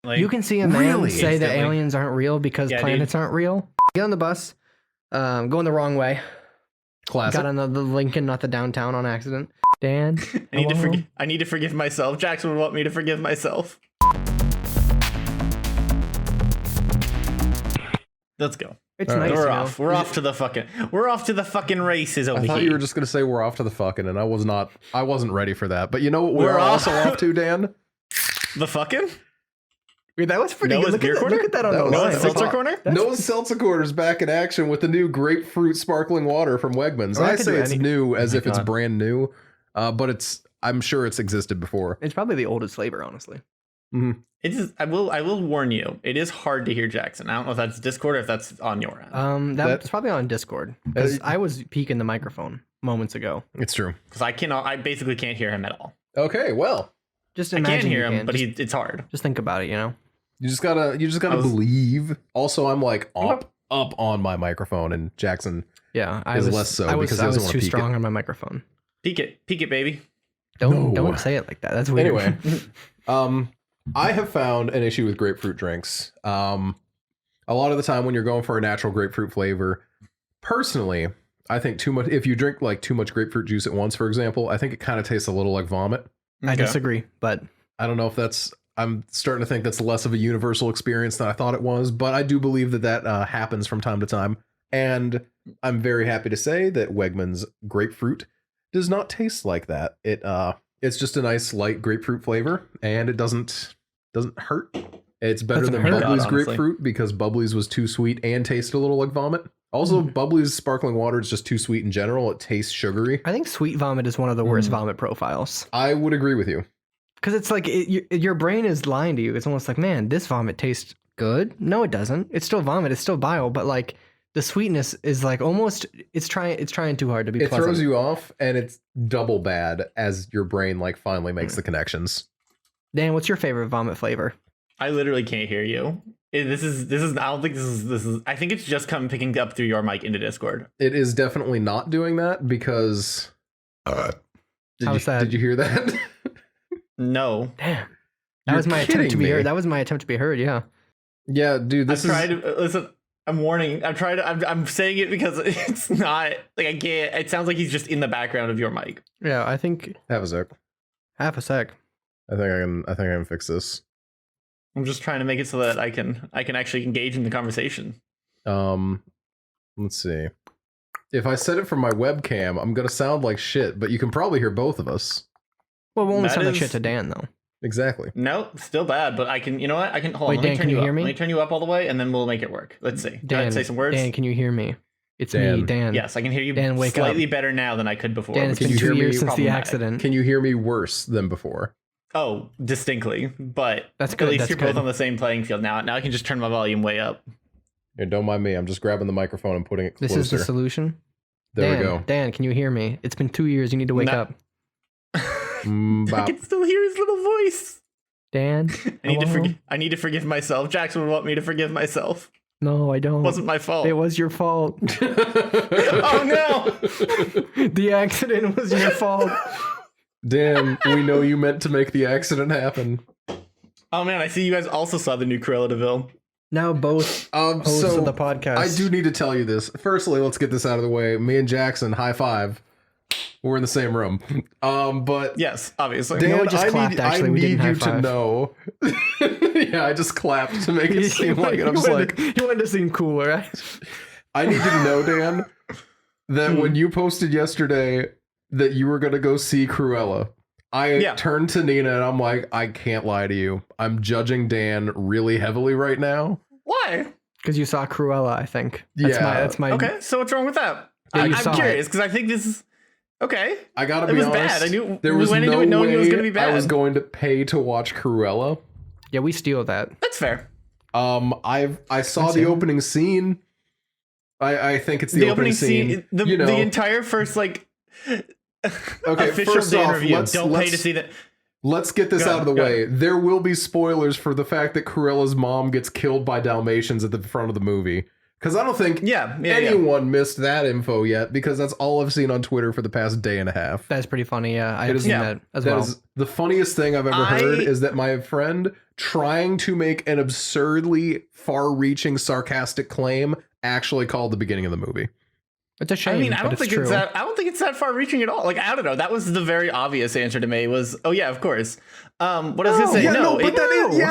Like, you can see a man really? say that Instantly. aliens aren't real because planets aren't real. Get on the bus, going the wrong way. Classic. Got on the Lincoln, not the downtown, on accident. Dan, I need to forgive myself. Jackson would want me to forgive myself. Let's go. It's All right. nice. We're you know? off. We're off to the fucking races over I here. thought you were just gonna say we're off to the fucking, and I wasn't ready for that. But you know what We're we're off. also off to, Dan? The fucking Wait, that was pretty Noah's good. beer corner? Look at that on That the was- line. Noah's seltzer corner. Noah's Seltzer Corner is back in action with the new grapefruit sparkling water from Wegmans. Oh, I I could say do it's any- new as if it's God. brand new, but I'm sure it's existed before. It's probably the oldest flavor, honestly. It is. I will warn you. It is hard to hear Jackson. I don't know if that's Discord or if that's on your end. That's probably on Discord because I was peeking the microphone moments ago. It's true. Because I basically can't hear him at all. Okay, well, Just I imagine can hear you him, but it's hard. just think about it. You know. you just gotta believe. Also, I'm like up on my microphone, and Jackson Yeah, I is was less so I was, because he I doesn't was want too to peek strong it. on my microphone. Peek it, baby. Don't No. say it like that. That's weird. Anyway, I have found an issue with grapefruit drinks. A lot of the time when you're going for a natural grapefruit flavor, personally, I think too much. If you drink like too much grapefruit juice at once, for example, I think it kind of tastes a little like vomit. I disagree, but I don't know if that's. I'm starting to think that's less of a universal experience than I thought it was, but I do believe that happens from time to time. And I'm very happy to say that Wegmans grapefruit does not taste like that. It's just a nice light grapefruit flavor, and it doesn't hurt. It's better Doesn't than hurt. Bubbly's honestly. grapefruit because Bubbly's was too sweet and tasted a little like vomit. Also, Bubbly's sparkling water is just too sweet in general. It tastes sugary. I think sweet vomit is one of the worst vomit profiles I would agree with you. because it's like your brain is lying to you. It's almost like, man, this vomit tastes good. No, it doesn't. It's still vomit. It's still bile, but like the sweetness is like almost it's trying too hard to be It pleasant. throws you off, and it's double bad as your brain like finally makes the connections. Dan, what's your favorite vomit flavor? I literally can't hear you. This is. I don't think this is. I think it's just picking up through your mic into Discord. It is definitely not doing that because. How's that? Did you hear that? No. Damn, that You're was my attempt to kidding be me. heard. That was my attempt to be heard. Yeah. Yeah, dude. This I'm is. trying to listen. I'm warning. I'm saying it because it's not like I can't. It sounds like he's just in the background of your mic. Yeah, I think Have a sec. half a sec. I think I can fix this. I'm just trying to make it so that I can actually engage in the conversation. Let's see. If I set it from my webcam, I'm gonna sound like shit, but you can probably hear both of us. Well, it won't That sound like is- shit to Dan though. Exactly. No, still bad, but I can. You know what? I can hold Wait, on. Let me Dan, turn can you you up. hear me? Let me turn you up all the way, and then we'll make it work. Let's see. Go ahead, Dan, say some words. Dan, can you hear me? It's me, Dan. Dan. Yes, I can hear you Dan, wake slightly up. better now than I could before. Dan, it's which been is you hear 2 me years since the problematic. accident. Can you hear me worse than before? Oh, distinctly, but That's good, At least that's you're both good. on the same playing field now. Now I can just turn my volume way up. Here, don't mind me. I'm just grabbing the microphone and putting it closer. This is the solution. There Dan, we go. Dan, can you hear me? It's been 2 years. You need to wake No. up. I Bop. can still hear his little voice. Dan, hello? I need to forgive myself. Jackson would want me to forgive myself. No, I don't. It wasn't my fault. It was your fault. Oh no! The accident was your fault. Dan, we know you meant to make the accident happen. Oh man, I see you guys also saw the new Cruella DeVille. Now both hosts So of the podcast. I do need to tell you this. Firstly, let's get this out of the way. Me and Jackson, high five. We're in the same room. But Yes, obviously. Dan, Noah just clapped, actually. We didn't need you high to five. know. Yeah, I just clapped to make it seem like it. I'm just like, you wanted to seem cooler, right? I need you to know, Dan, that when you posted yesterday that you were going to go see Cruella, I turned to Nina and I'm like, I can't lie to you. I'm judging Dan really heavily right now. Why? Because you saw Cruella, I think. Yeah. That's my. Okay, so what's wrong with that? Yeah, you I'm saw curious because I think this is okay. I gotta It be was honest. bad. I knew there we was went no into it knowing way it was going to be bad. I was going to pay to watch Cruella. Yeah, we steal that. That's fair. I saw the opening scene. I think it's the opening scene, you know. the entire first like Okay, official first Dan off, review. Don't pay to see that. Let's get this Go out of the ahead, way. There will be spoilers for the fact that Cruella's mom gets killed by Dalmatians at the front of the movie. Because I don't think anyone missed that info yet, because that's all I've seen on Twitter for the past day and a half. That's pretty funny. Yeah, I've seen that as That well. is the funniest thing I've ever heard is that my friend trying to make an absurdly far-reaching sarcastic claim actually called the beginning of the movie. It's a shame. I mean, I but don't think true. it's that. I don't think it's that far-reaching at all. Like, I don't know. That was the very obvious answer to me. Was, oh yeah, of course. What I was gonna say,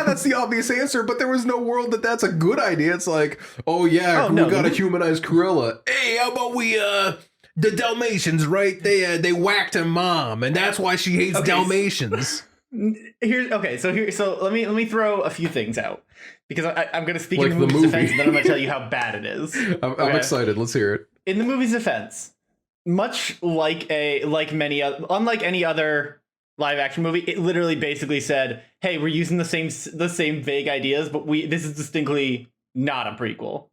That's the obvious answer. But there was no world that's a good idea. It's like, oh yeah, we gotta humanize Cruella. Hey, how about we the Dalmatians, right? They whacked her mom, and that's why she hates Dalmatians. So let me throw a few things out, because I'm going to speak Like in the movie's defense, and then I'm going to tell you how bad it is. I'm excited. Let's hear it. In the movie's defense, much like unlike any other live action movie, it literally basically said, "Hey, we're using the same vague ideas, but this is distinctly not a prequel.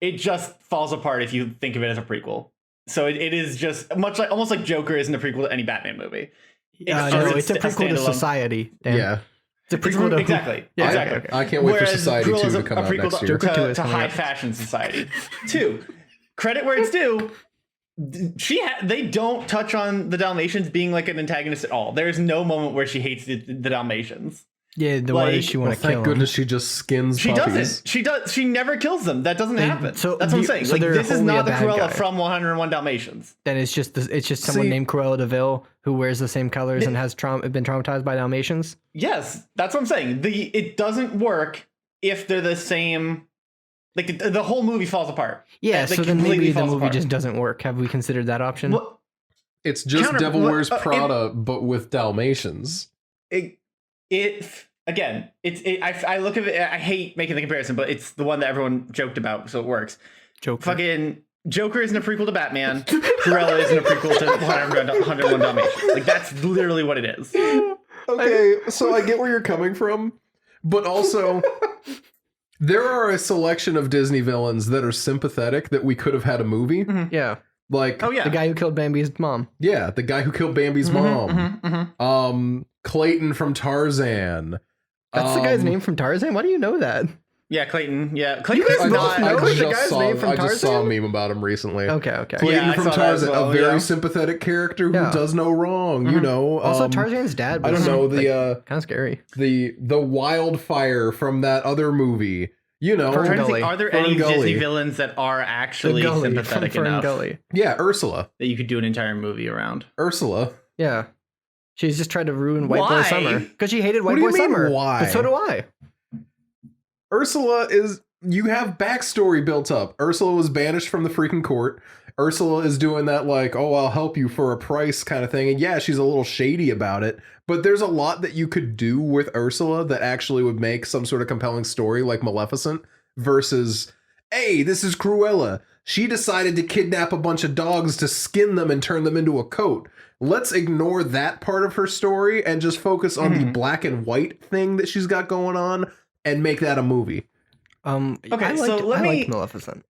It just falls apart if you think of it as a prequel. So it is just almost like Joker isn't a prequel to any Batman movie. It's a prequel to society. Dan. Yeah. It's a prequel to exactly. I can't wait for Society 2 to come out next year. To high fashion society. 2, credit where it's due. They don't touch on the Dalmatians being like an antagonist at all. There's no moment where she hates the Dalmatians. Yeah, why does she want to kill Thank goodness she just skins puppies. She doesn't. She never kills them. That doesn't happen. So that's what I'm saying. so like, this is not the Cruella guy. from 101 Dalmatians. Then it's just someone named Cruella DeVille who wears the same colors and has been traumatized by Dalmatians. Yes, that's what I'm saying. It doesn't work if they're the same. Like the whole movie falls apart. Yeah, so then maybe the movie just doesn't work. Have we considered that option? Well, it's just Devil Wears Prada, but with Dalmatians. I look at it. I hate making the comparison, but it's the one that everyone joked about, so it works. Fucking Joker isn't a prequel to Batman. Cruella isn't a prequel to 101 Dalmatians. Like, that's literally what it is. Okay, so I get where you're coming from, but also there are a selection of Disney villains that are sympathetic that we could have had a movie. Mm-hmm. Yeah. Like, the guy who killed Bambi's mom. Yeah, the guy who killed Bambi's mom. Clayton from Tarzan. That's the guy's name from Tarzan? Why do you know that? Yeah, Clayton. Yeah, Clayton. You guys not know the guy's name from Tarzan? I just saw a meme about him recently. Okay. Clayton from Tarzan, a very sympathetic character who does no wrong. You know. Also, Tarzan's dad. I don't know kind of scary. The wildfire from that other movie. You know, I'm trying to think, are there any Disney villains that are actually sympathetic enough? Yeah, Ursula. That you could do an entire movie around. Ursula. Yeah. She's just tried to ruin White Boy Summer. Because she hated White Boy Summer. Why? But so do I. Ursula you have backstory built up. Ursula was banished from the freaking court. Ursula is doing that like, oh, I'll help you for a price kind of thing. And yeah, she's a little shady about it. But there's a lot that you could do with Ursula that actually would make some sort of compelling story like Maleficent versus, hey, this is Cruella. She decided to kidnap a bunch of dogs to skin them and turn them into a coat. Let's ignore that part of her story and just focus on the black and white thing that she's got going on and make that a movie. Okay, I liked Maleficent.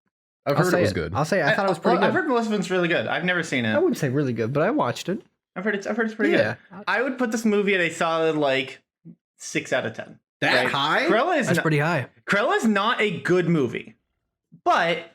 I've heard it was good. I'll say I thought it was pretty good. I've heard Maleficent's really good. I've never seen it. I wouldn't say really good, but I watched it. I've heard it's pretty good. I would put this movie at a solid like 6 out of 10. That high? That's pretty high. Cruella's not a good movie, but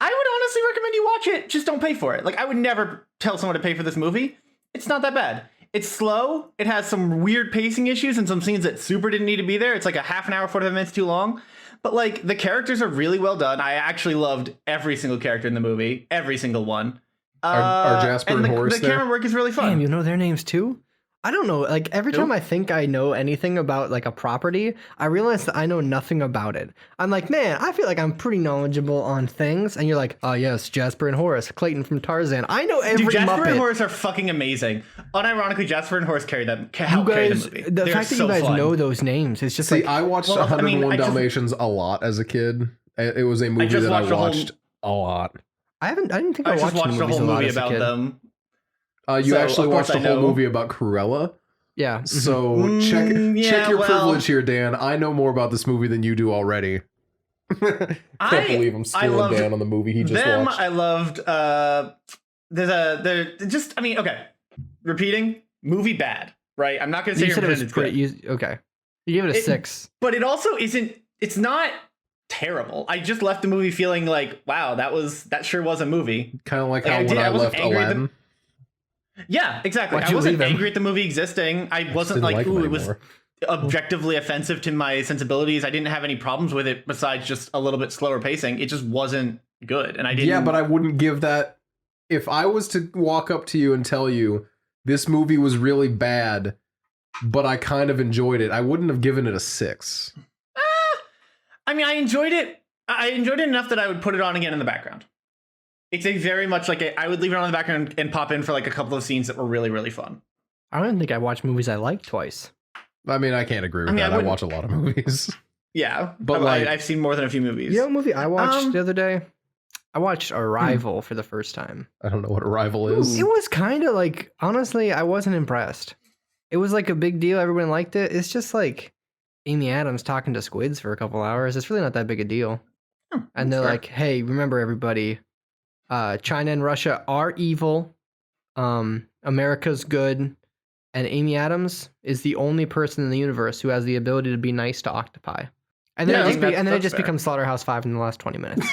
I would honestly recommend you watch it. Just don't pay for it. Like, I would never tell someone to pay for this movie. It's not that bad. It's slow. It has some weird pacing issues and some scenes that super didn't need to be there. It's like a half an hour, 45 minutes too long. But like, the characters are really well done. I actually loved every single character in the movie. Every single one. Are Jasper and Horace the camera work is really fun. Damn, you know their names too? I don't know. Like, every time I think I know anything about like a property, I realize that I know nothing about it. I'm like, man, I feel like I'm pretty knowledgeable on things. And you're like, oh yes, Jasper and Horace, Clayton from Tarzan. I know every Jasper Muppet. and Horace are fucking amazing. Unironically, Jasper and Horace carry the movie. The fact that you guys know those names, it's just I watched 101 Dalmatians a lot as a kid. It was a movie that I watched a lot. I didn't think I watched the whole movie about them. You actually watched a whole movie about Cruella? Yeah. So check your privilege here, Dan. I know more about this movie than you do already. Can't believe I'm schooling Dan on the movie he just watched. I loved repeating, movie bad, right? I'm not gonna say it's good. Okay. You give it a 6. But it also isn't, it's not terrible. I just left the movie feeling like, wow, that sure was a movie. Kind of like how when I left Aladdin. Yeah, exactly. I wasn't angry at the movie existing. I wasn't like, ooh, it was. objectively offensive to my sensibilities. I didn't have any problems with it besides just a little bit slower pacing. It just wasn't good, and I didn't. Yeah, but I wouldn't give that. If I was to walk up to you and tell you this movie was really bad, but I kind of enjoyed it, I wouldn't have given it a 6. I mean, I enjoyed it. I enjoyed it enough that I would put it on again in the background. It's a very much like I would leave it on in the background and pop in for like a couple of scenes that were really, really fun. I don't think I watched movies I liked twice. I mean, I can't agree with that. I watch a lot of movies. Yeah, but I've seen more than a few movies. You know what movie I watched the other day? I watched Arrival for the first time. I don't know what Arrival is. It was kind of like, honestly, I wasn't impressed. It was like a big deal. Everyone liked it. It's just like Amy Adams talking to squids for a couple hours. It's really not that big a deal. And they're like, hey, remember everybody, China and Russia are evil. America's good. And Amy Adams is the only person in the universe who has the ability to be nice to octopi. And then, it just becomes Slaughterhouse-5 in the last 20 minutes.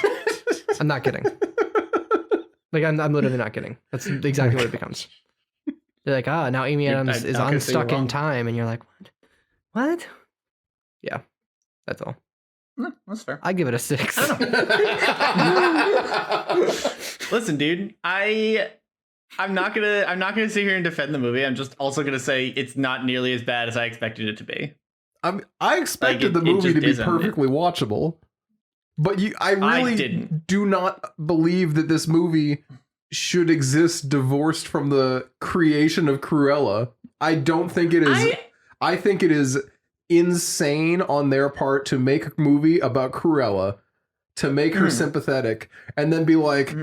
I'm not kidding. Like, I'm literally not kidding. That's exactly what it becomes. They're like, now Amy Adams is unstuck in time. And you're like, what? Yeah, that's all. No, that's fair. I give it a 6. Listen, dude, I'm not gonna sit here and defend the movie. I'm just also gonna say it's not nearly as bad as I expected it to be. I expected the movie to be perfectly watchable, but I really didn't. Do not believe that this movie should exist divorced from the creation of Cruella. I don't think it is. I think it is insane on their part to make a movie about Cruella, to make her sympathetic, and then be like,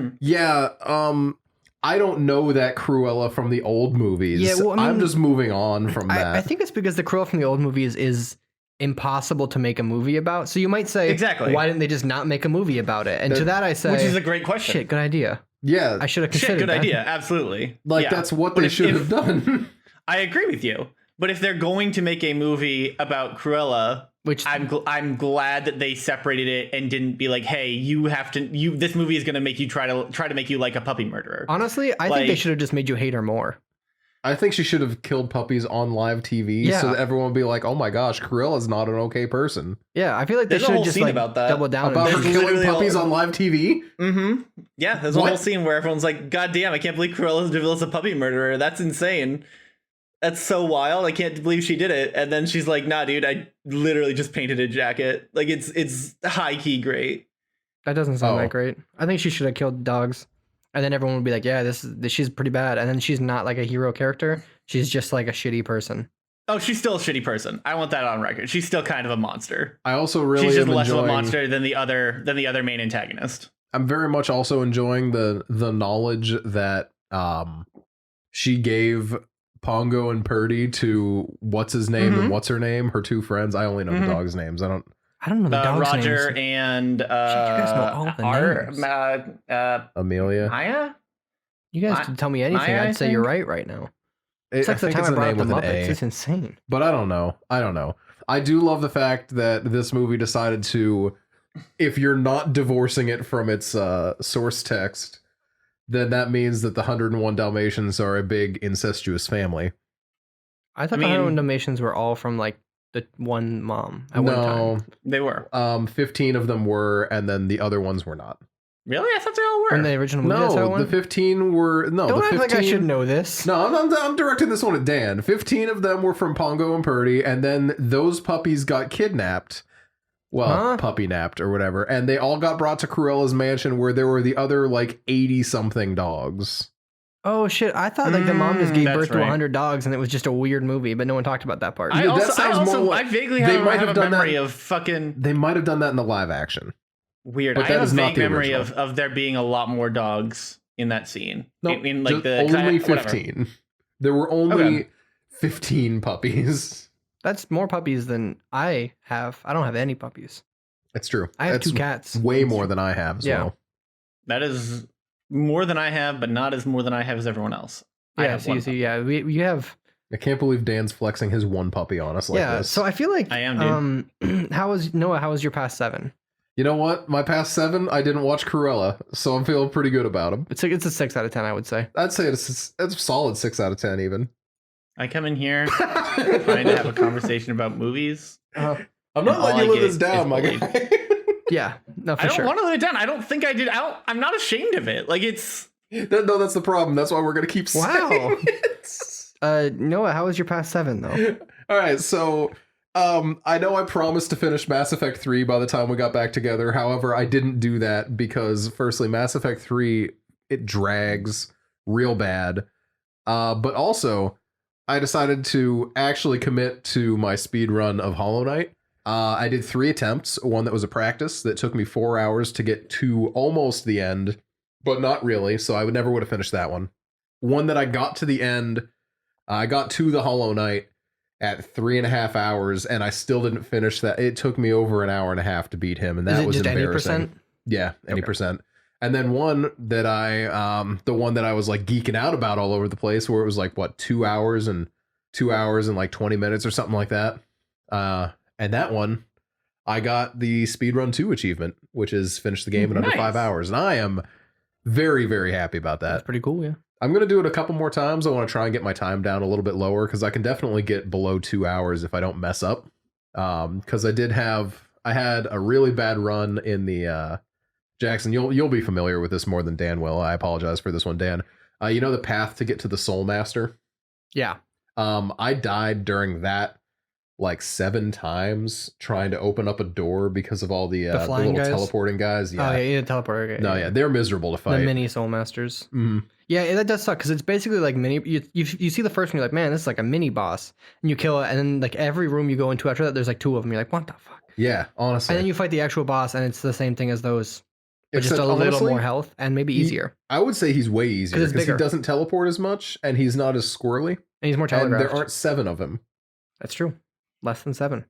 I don't know that Cruella from the old movies. Yeah, well, I'm just moving on from that. I think it's because the Cruella from the old movies is impossible to make a movie about. So you might say, exactly, why didn't they just not make a movie about it? And to that I say, which is a great question. Shit, good idea. Yeah, I should have considered good idea. Absolutely. Like that's what they should have done. I agree with you. But if they're going to make a movie about Cruella, which I'm glad that they separated it and didn't be like, hey, this movie is going to make you try to make you like a puppy murderer. Honestly, I think they should have just made you hate her more. I think she should have killed puppies on live TV so that everyone would be like, oh my gosh, Cruella's not an okay person. Yeah, I feel like they should have just like double down about her killing puppies on live TV. Mm-hmm. Yeah, there's a whole scene where everyone's like, God damn, I can't believe Cruella's developed a puppy murderer. That's insane. That's so wild. I can't believe she did it. And then she's like, nah, dude, I literally just painted a jacket. Like, it's high key great. That doesn't sound that great. I think she should have killed dogs. And then everyone would be like, yeah, she's pretty bad. And then she's not like a hero character. She's just like a shitty person. Oh, she's still a shitty person. I want that on record. She's still kind of a monster. I also really she's just less of a monster than the other main antagonist. I'm very much also enjoying the knowledge that she gave Pongo and Purdy to what's his name and what's her name, her two friends. I only know the dogs' names. I don't know the dogs' Roger names. And you guys know all the names. Amelia. Maya? You guys could tell me anything. Maya, I'd say you're right now. It's like the time I brought up the Muppets. It's insane. But I don't know. I do love the fact that this movie decided to, if you're not divorcing it from its source text, then that means that the 101 Dalmatians are a big incestuous family. I thought the 101 Dalmatians were all from like the one mom at one time. They were. 15 of them were, and then the other ones were not. Really? I thought they all were. In the original movie, that's how it went? The 15 were... No, Don't the 15... act like I should know this. No, I'm directing this one at Dan. 15 of them were from Pongo and Purdy, and then those puppies got kidnapped. Well, puppy-napped or whatever. And they all got brought to Cruella's mansion where there were the other, like, 80-something dogs. Oh, shit. I thought, like, the mom just gave birth to 100 dogs, and it was just a weird movie, but no one talked about that part. I vaguely have a memory of fucking... They might have done that in the live action. Weird. I have a vague memory of there being a lot more dogs in that scene. No, in like the only 15. There were only 15 puppies. That's more puppies than I have. I don't have any puppies. It's true. I have 2 cats. Way more than I have as well. That is more than I have, but not as more than I have as everyone else. Yeah, you have... I can't believe Dan's flexing his one puppy on us like this. So I feel like... I am, dude. How was your past 7? You know what? My past 7, I didn't watch Cruella, so I'm feeling pretty good about them. It's a 6 out of 10, I would say. I'd say it's a solid 6 out of 10 even. I come in here trying to have a conversation about movies. I'm not all letting I you live get this down, is my bullied. guy. Yeah, no, for I don't sure. want to let it down. I don't think I did. I'm not ashamed of it. Like it's. No, that's the problem. That's why we're gonna keep saying Wow. it. Noah, how was your past 7 though? All right, so I know I promised to finish Mass Effect 3 by the time we got back together. However, I didn't do that because, firstly, Mass Effect 3, it drags real bad. But also, I decided to actually commit to my speed run of Hollow Knight. I did 3 attempts, one that was a practice that took me 4 hours to get to almost the end, but not really, so I never would have finished that one. One that I got to the end, I got to the Hollow Knight at 3.5 hours, and I still didn't finish that. It took me over an hour and a half to beat him, and that was just any embarrassing. percent? Yeah, any Okay. percent. And then one that the one that I was like geeking out about all over the place, where it was like what 2 hours and like 20 minutes or something like that. And that one, I got the speedrun 2 achievement, which is finish the game in under Nice. 5 hours, and I am very, very happy about that. That's pretty cool, yeah. I'm going to do it a couple more times. I want to try and get my time down a little bit lower because I can definitely get below 2 hours if I don't mess up. Because I had a really bad run in the Jackson. You'll be familiar with this more than Dan will. I apologize for this one, Dan. You know the path to get to the Soul Master? Yeah. I died during that like 7 times trying to open up a door because of all the flying little guys? teleporting guys. Yeah. Oh, yeah, teleporter. Okay, No, yeah, they're miserable to The fight. mini Soul Masters. Mhm. Yeah, that does suck because it's basically like mini. You see the first one, you're like, man, this is like a mini boss, and you kill it, and then like every room you go into after that, there's like 2 of them. You're like, what the fuck? Yeah, honestly. And then you fight the actual boss, and it's the same thing as those, but just Except, a little honestly, more health and maybe easier. I would say he's way easier 'Cause it's because he bigger. doesn't teleport as much and he's not as squirrely. And he's more And telegraphed. there aren't 7 of him. That's true. Less than 7.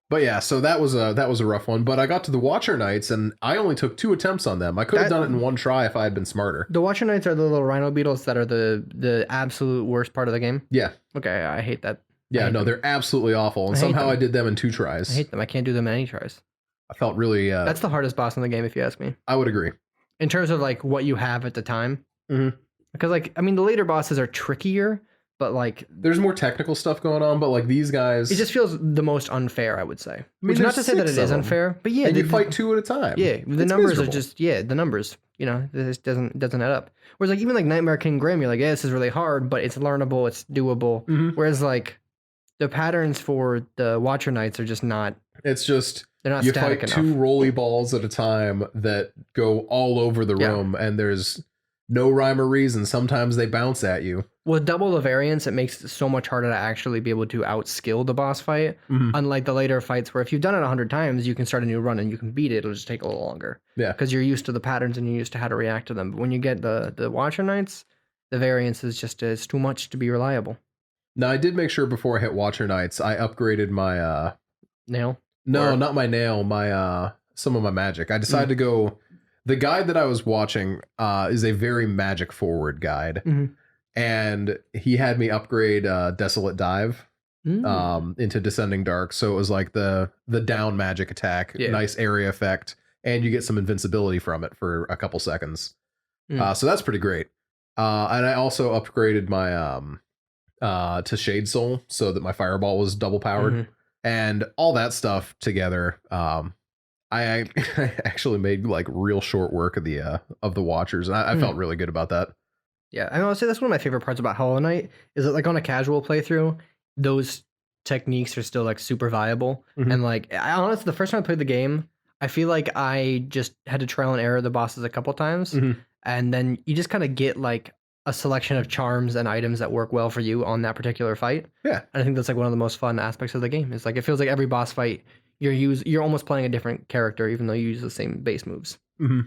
But yeah, so that was a rough one. But I got to the Watcher Knights and I only took 2 attempts on them. I could have That- done it in one try if I had been smarter. The Watcher Knights are the little rhino beetles that are the absolute worst part of the game. Yeah. Okay, I hate that. Yeah, hate no, them. they're absolutely awful. And I hate somehow them. I did them in 2 tries. I hate them. I can't do them in any tries. I felt really That's the hardest boss in the game, if you ask me. I would agree. In terms of like what you have at the time. Mhm. Because like, I mean, the later bosses are trickier, but like, There's more technical stuff going on, but like these guys it just feels the most unfair, I would say. Which there's not to say that 6 it of is them. unfair, but yeah, and you the- fight 2 at a time. Yeah, the It's numbers miserable. are just the numbers. You know, this doesn't add up. Whereas like even like Nightmare King Grim, you're like, yeah, this is really hard, but it's learnable, it's doable. Mhm. Whereas like the patterns for the Watcher Knights are just not. It's just They're not you static fight enough. 2 roly balls at a time that go all over the Yeah. room, and there's no rhyme or reason. Sometimes they bounce at you. With double the variance, it makes it so much harder to actually be able to outskill the boss fight. Mhm. Unlike the later fights, where if you've done it 100 times, you can start a new run and you can beat it. It'll just take a little longer. Yeah. Because you're used to the patterns and you're used to how to react to them. But when you get the Watcher Knights, the variance is just it's too much to be reliable. Now I did make sure before I hit Watcher Knights, I upgraded my Nail. no, Or- not my nail, my some of my magic. I decided to go. The guide that I was watching is a very magic forward guide, Mhm. and he had me upgrade Desolate Dive Mm. into Descending Dark. So it was like the down magic attack, Yeah. nice area effect, and you get some invincibility from it for a couple seconds. So that's pretty great. And I also upgraded my to Shade Soul so that my fireball was double powered, Mhm. and all that stuff together. I actually made like real short work of the Watchers, and I felt really good about that. Yeah, I would say that's one of my favorite parts about Hollow Knight is that like on a casual playthrough, those techniques are still like super viable. Mhm. And like I honestly, the first time I played the game, I feel like I just had to trial and error the bosses a couple times, Mhm. and then you just kind of get like a selection of charms and items that work well for you on that particular fight. Yeah. And I think that's like one of the most fun aspects of the game. It's like it feels like every boss fight you're almost playing a different character even though you use the same base moves. Mm-hmm.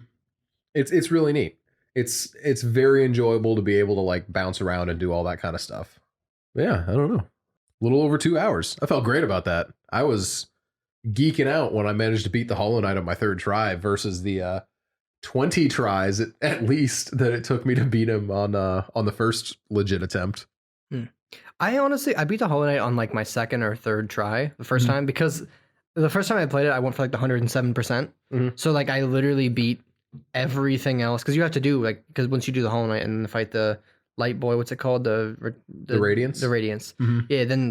It's really neat. It's very enjoyable to be able to like bounce around and do all that kind of stuff. Yeah, I don't know. A little over 2 hours. I felt great about that. I was geeking out when I managed to beat the Hollow Knight on my 3rd try versus the 20 tries at least that it took me to beat him on the first legit attempt. I beat the Hollow Knight on like my 2nd or 3rd try the first Mhm. time because the first time I played it, I went for like the 107%. Mhm. So like I literally beat everything else because you have to do like because once you do the Hollow Knight and fight the light boy. What's it called? The Radiance? The Radiance. Mhm. Yeah. Then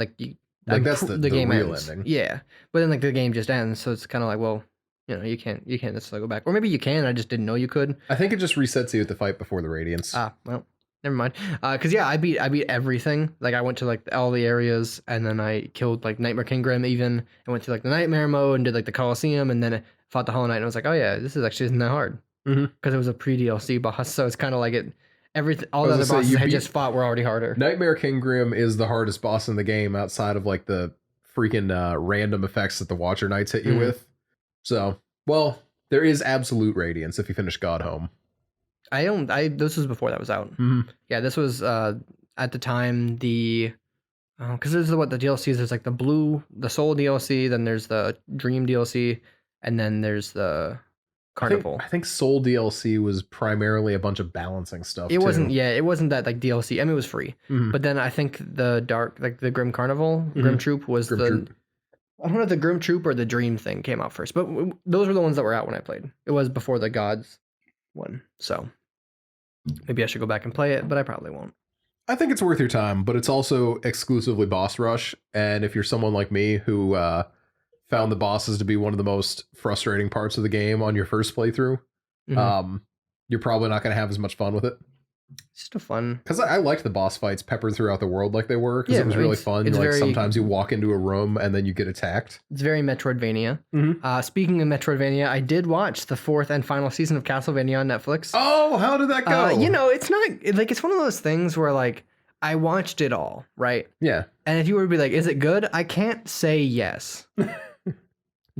Like that's the game real ends. ending. Yeah, but then like the game just ends, so it's kind of like, well, you can't necessarily go back, or maybe you can. I just didn't know you could. I think it just resets you at the fight before the Radiance. Well, never mind. Cause yeah, I beat everything. Like I went to like all the areas, and then I killed like Nightmare King Grim even. I went through like the Nightmare mode and did like the Coliseum, and then I fought the Hollow Knight, and I was like, oh yeah, this is actually isn't that hard. Because it was a pre DLC boss, so it's kind of like all the other bosses I had just fought were already harder. Nightmare King Grim is the hardest boss in the game outside of like the freaking random effects that the Watcher Knights hit you with. So, well, there is absolute radiance if you finish God Home. This was before that was out. Yeah, this was at the time because there's the DLCs. There's like the Soul DLC, then there's the Dream DLC, and then there's the Carnival. I think Soul DLC was primarily a bunch of balancing stuff. It wasn't that like DLC. I mean, it was free. But then I think the the Grim Carnival, Grim Troop was I don't know if the Grim Troop or the Dream thing came out first, but those were the ones that were out when I played. It was before the Gods one, so maybe I should go back and play it, but I probably won't. I think it's worth your time, but it's also exclusively boss rush, and if you're someone like me who found the bosses to be one of the most frustrating parts of the game on your first playthrough, you're probably not going to have as much fun with it. It's just a fun... Because I liked the boss fights peppered throughout the world like they were, because it was really fun. Sometimes you walk into a room and then you get attacked. It's very Metroidvania. Speaking of Metroidvania, I did watch the 4th and final season of Castlevania on Netflix. Oh, how did that go? It's not... Like, it's one of those things where, like, I watched it all, right? Yeah. And if you were to be like, is it good? I can't say yes.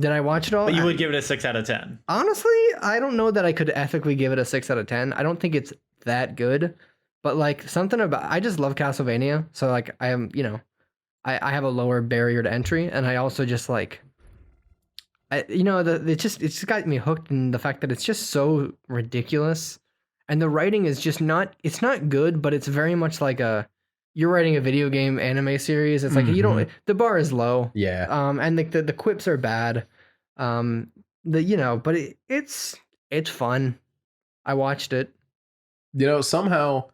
Did I watch it all? But you would give it a 6 out of 10. Honestly, I don't know that I could ethically give it a 6 out of 10. I don't think it's that good, but like something about, I just love Castlevania. So like I am, I have a lower barrier to entry, and I also just like, it just got me hooked in the fact that it's just so ridiculous, and the writing is just it's not good, but it's very much like you're writing a video game anime series. It's like the bar is low. Yeah. And the quips are bad. But it's fun. I watched it. Somehow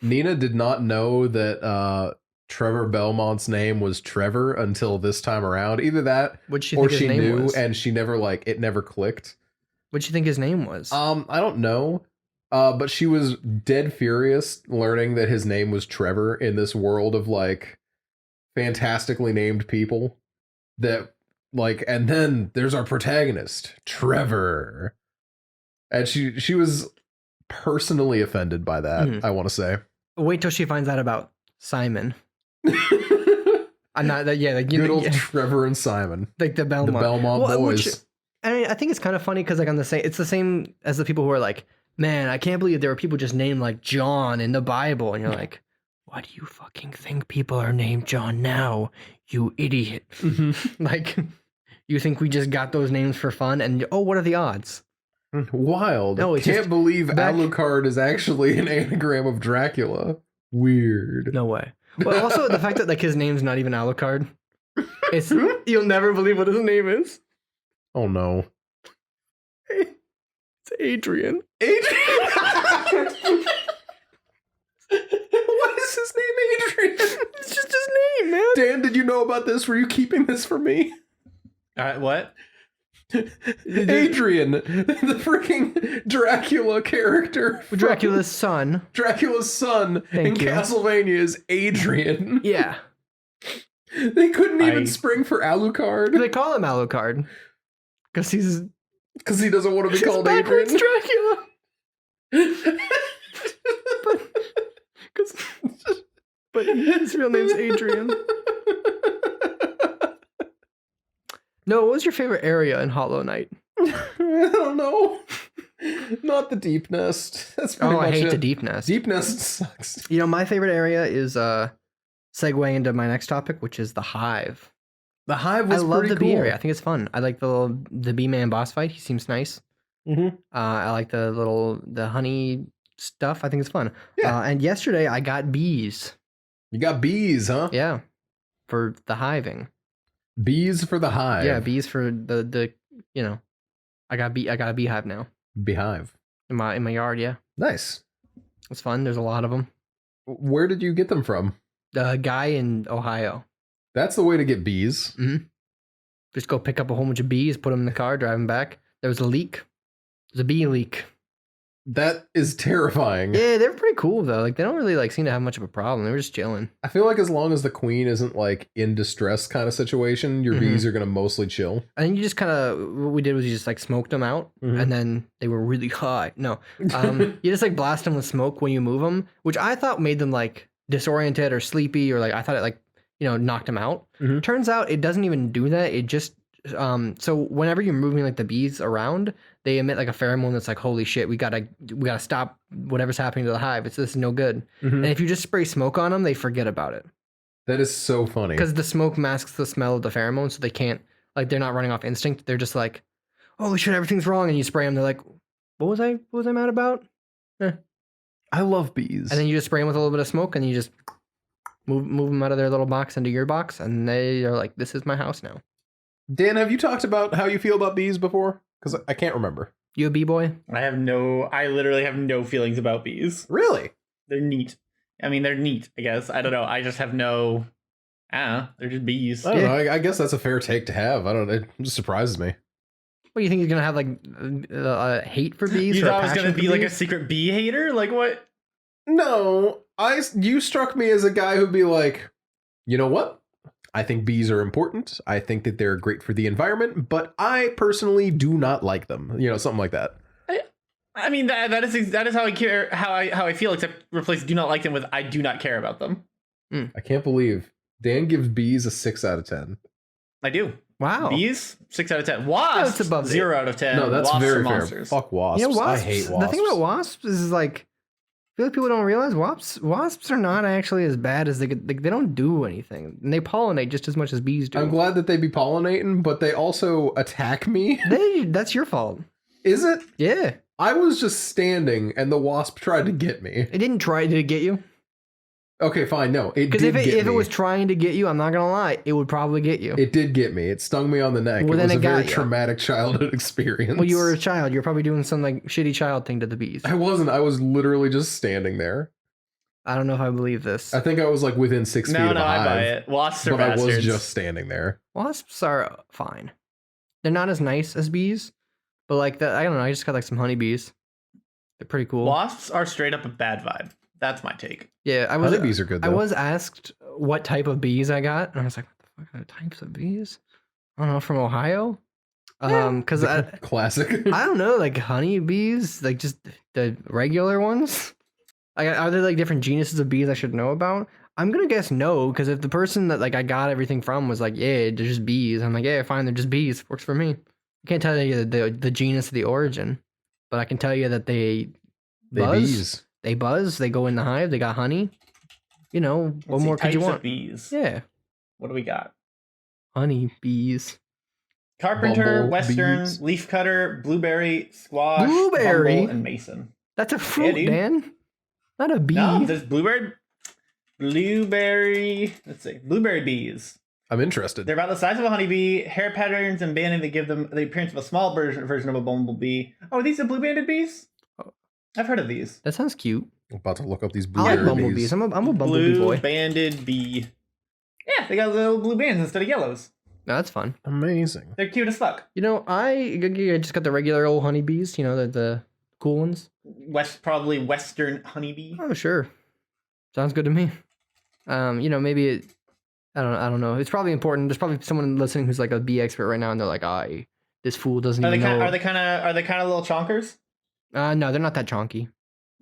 Nina did not know that Trevor Belmont's name was Trevor until this time around. Either that, or she knew and she never it never clicked. What'd you think his name was? I don't know. But she was dead furious learning that his name was Trevor in this world of like fantastically named people and then there's our protagonist, Trevor. And she was personally offended by that, I want to say. Wait till she finds out about Simon. I'm not that, good old Trevor and Simon. Like the Belmont boys. I think it's kind of funny because like it's the same as the people who are like, man, I can't believe there are people just named like John in the Bible. And you're like, why do you fucking think people are named John now, you idiot? Like, you think we just got those names for fun? And what are the odds? Wild. No, can't believe Alucard is actually an anagram of Dracula. Weird. No way. Well, also the fact that like his name's not even Alucard. You'll never believe what his name is. Oh no. It's Adrian. What is his name, Adrian? It's just his name, man. Dan, did you know about this? Were you keeping this from me? What? Adrian, the freaking Dracula character. Dracula's son. Dracula's son in Castlevania is Adrian. Yeah. They couldn't even spring for Alucard. They call him Alucard. Because he doesn't want to be called Adrian. Dracula. but his real name's Adrian. No, what was your favorite area in Hollow Knight? I don't know. Not the Deep Nest. That's pretty much I hate it. the Deep Nest. Deep Nest sucks. My favorite area is segue into my next topic, which is the Hive. The Hive was I love the cool. bee area. I think it's fun. I like the bee man boss fight. He seems nice. I like the honey stuff. I think it's fun. Yeah. And yesterday I got bees. You got bees, huh? Yeah. For the hiving. Bees for the hive. Yeah, bees for the I got a beehive now. Beehive. In my yard, yeah. Nice. It's fun. There's a lot of them. Where did you get them from? The guy in Ohio. That's the way to get bees. Just go pick up a whole bunch of bees, put them in the car, drive them back. There was a leak. There's a bee leak. That is terrifying. Yeah, they're pretty cool though. Like they don't really like seem to have much of a problem. They were just chilling. I feel like as long as the queen isn't like in distress kind of situation, your bees are gonna mostly chill. And then you just kind of what we did was you just like smoked them out, and then they were really high. No, you just like blast them with smoke when you move them, which I thought made them like disoriented or sleepy, or like I thought it like knocked them out. Turns out it doesn't even do that. It just so whenever you're moving like the bees around, they emit like a pheromone that's like, holy shit, we gotta stop whatever's happening to the hive. This is no good. And if you just spray smoke on them, they forget about it. That is so funny. Because the smoke masks the smell of the pheromone, so they can't, like, they're not running off instinct. They're just like, holy shit, everything's wrong. And you spray them, they're like, what was I mad about? I love bees. And then you just spray them with a little bit of smoke, and you just move them out of their little box into your box, and they are like, this is my house now. Dan, have you talked about how you feel about bees before? Because I can't remember. You a bee boy? I literally have no feelings about bees. Really? They're neat. I mean, they're neat, I guess. I don't know. I just have no, I don't know. They're just bees. I don't know. I guess that's a fair take to have. I don't know. It just surprises me. What, you think he's going to have, like, hate for bees? You or thought I was going to be like a bees? secret bee hater? Like what? No, you struck me as a guy who'd be like, you know what? I think bees are important. I think that they're great for the environment, but I personally do not like them. Something like that. I mean, that is how I care, how I feel, except replace do not like them with I do not care about them. I can't believe Dan gives bees a 6 out of 10. I do. Wow. Bees, 6 out of 10. Wasps, That's above 0 out of 10. No, that's Wasps very are fair. monsters. Fuck wasps. Yeah, wasps. I hate wasps. The thing about wasps is like, I feel like people don't realize wasps are not actually as bad as they don't do anything. And they pollinate just as much as bees do. I'm glad that they be pollinating, but they also attack me. That's your fault. Is it? Yeah. I was just standing and the wasp tried to get me. It didn't try to get you. Okay, fine. No, it Because did if get it me. was trying to get you, I'm not gonna lie, it would probably get you. It did get me. It stung me on the neck. Well, it then was it a very got you. traumatic childhood experience. Well, you were a child. You're probably doing some like shitty child thing to the bees. I wasn't. I was literally just standing there. I don't know if I believe this. I think I was like within 6 feet of a I hive. buy it. Wasps are But bastards. I was just standing there. Wasps are fine. They're not as nice as bees, but like I don't know. I just got like some honeybees. They're pretty cool. Wasps are straight up a bad vibe. That's my take. Yeah, I was. Honeybees are good though. I was asked what type of bees I got, and I was like, "What the fuck are the types of bees?" I don't know, from Ohio. Because I Classic. don't know, like honeybees, like just the regular ones. Like, are there like different genuses of bees I should know about? I'm gonna guess no, because if the person that like I got everything from was like, yeah, they're just bees, I'm like, yeah, fine, they're just bees. Works for me. I can't tell you the genus of the origin, but I can tell you that they buzz. bees. They buzz. They go in the hive. They got honey. What Let's see, more could you types of want? bees. Yeah, What do we got? honey bees. Carpenter, Bumble Western, bees. Leafcutter, Blueberry, Squash, Blueberry? Bumble, and Mason. That's a fruit, dude. man. Not a bee. No, there's blueberry. Let's see, blueberry bees. I'm interested. They're about the size of a honeybee. Hair patterns and banding that give them the appearance of a small version of a bumblebee. Oh, are these the blue-banded bees? I've heard of these. That sounds cute. I'm about to look up these I like blueberry bumblebees. bees. I'm a bumblebee boy. Blue-banded bee. Yeah, they got little blue bands instead of yellows. No, that's fun. Amazing. They're cute as fuck. I just got the regular old honeybees. The cool ones. Probably Western honeybee. Oh, sure. Sounds good to me. Maybe it. I don't know. It's probably important. There's probably someone listening who's like a bee expert right now, and they're like, this fool doesn't Are they even know. kind of little chonkers? No, they're not that chonky.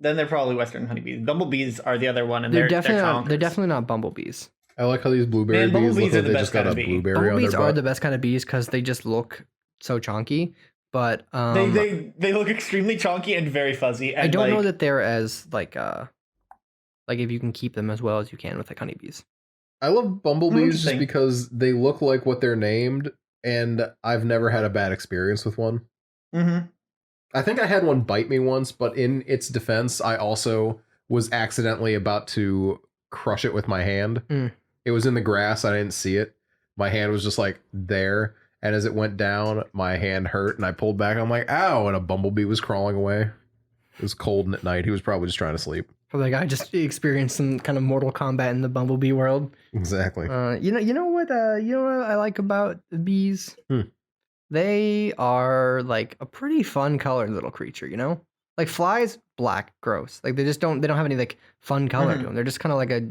Then they're probably Western honeybees. Bumblebees are the other one, and They're they're definitely chonkers. not bumblebees. I like how these blueberry Man, bees bumblebees look are like the they best just got kind a of bee. blueberry on their Bumblebees are butt. the best kind of bees because they just look so chonky. But They look extremely chonky and very fuzzy. And I don't know that they're as like if you can keep them as well as you can with like honeybees. I love bumblebees just Interesting. because they look like what they're named, and I've never had a bad experience with one. Mm-hmm. I think I had one bite me once, but in its defense, I also was accidentally about to crush it with my hand. Mm. It was in the grass. I didn't see it. My hand was just like there. And as it went down, my hand hurt and I pulled back. I'm like, ow. And a bumblebee was crawling away. It was cold at night. He was probably just trying to sleep. Like I just experienced some kind of Mortal Kombat in the Bumblebee world. Exactly. You know what I like about the bees? They are like a pretty fun colored little creature, you know? Like flies, black, gross. Like they don't have any like fun color to them. They're just kind of like a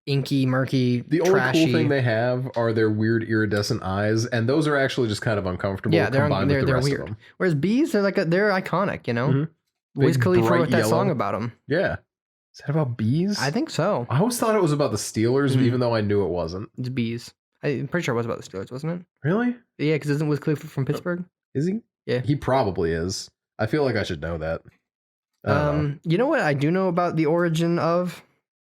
inky, murky, The trashy. only cool thing they have are their weird iridescent eyes, and those are actually just kind of uncomfortable combined with the rest weird. of them. Whereas bees, they're iconic, you know? Mm-hmm. Wiz Khalifa bright wrote that yellow. song about them. Yeah. Is that about bees? I think so. I always thought it was about the Steelers, even though I knew it wasn't. It's bees. I'm pretty sure it was about the Steelers, wasn't it? Really? Yeah, because isn't Wiz Khalifa from Pittsburgh? Is he? Yeah. He probably is. I feel like I should know that. I don't know. You know what I do know about the origin of?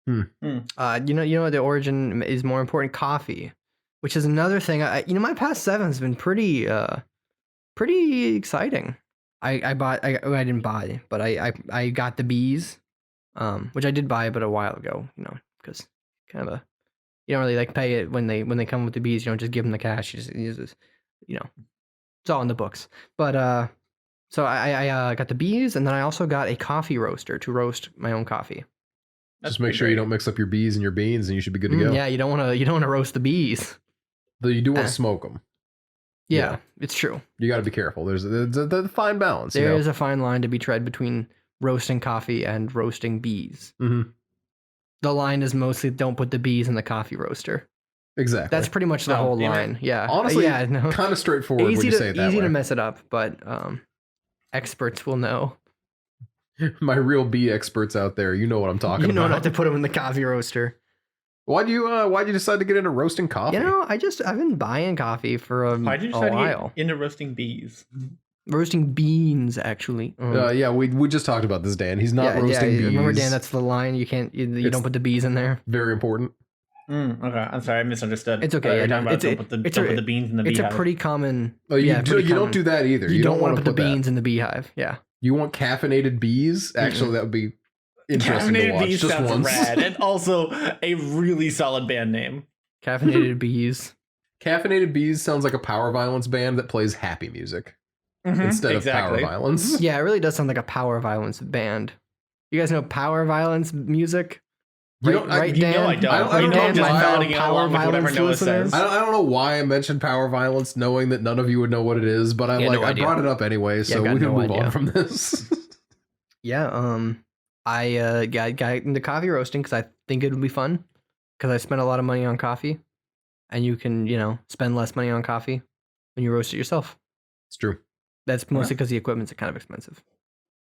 You know what the origin is more important? Coffee, which is another thing. My past 7 has been pretty exciting. I didn't buy, but I got the bees, which I did buy but a while ago. You know, because kind of you don't really like pay it when they come with the bees. You don't just give them the cash. You just you know, it's all in the books. But so I got the bees, and then I also got a coffee roaster to roast my own coffee. Just make sure you don't mix up your bees and your beans, and you should be good to go. Yeah, you don't want to roast the bees. Though you do want to smoke them. Yeah, it's true. You got to be careful. There's a fine balance. There is a fine line to be tread between roasting coffee and roasting bees. Mm-hmm. The line is mostly don't put the bees in the coffee roaster. Exactly. That's pretty much the whole line. Yeah. Honestly, yeah, no. kind of straightforward when you say it that easy way. to mess it up, but experts will know. My real bee experts out there, you know what I'm talking You know about. not to put them in the coffee roaster. Why'd you decide to get into roasting coffee? You know, I've been buying coffee for a while. Into roasting bees? Roasting beans, actually. Yeah, we just talked about this, Dan. He's not roasting bees. Remember, Dan, that's the line. You can't. You don't put the bees in there. Very important. Okay, I'm sorry, I misunderstood. It's okay. Don't put the beans in the beehive. It's a pretty common. Oh, you don't do that either. You don't want to put the beans in the beehive. Yeah. You want caffeinated bees? Actually, that would be interesting to watch. Bees just sounds once. rad, and also a really solid band name. Caffeinated bees. Caffeinated Bees sounds like a power violence band that plays happy music instead of power violence. Yeah, it really does sound like a power violence band. You guys know power violence music? Right, Dan? I don't. I don't know just why nodding along with whatever Noah says. I don't know why I mentioned power violence, knowing that none of you would know what it is, but I brought it up anyway, so we can move on from this. Yeah, I got into coffee roasting because I think it would be fun. Because I spent a lot of money on coffee, and you can, spend less money on coffee when you roast it yourself. It's true. That's mostly because the equipment's kind of expensive.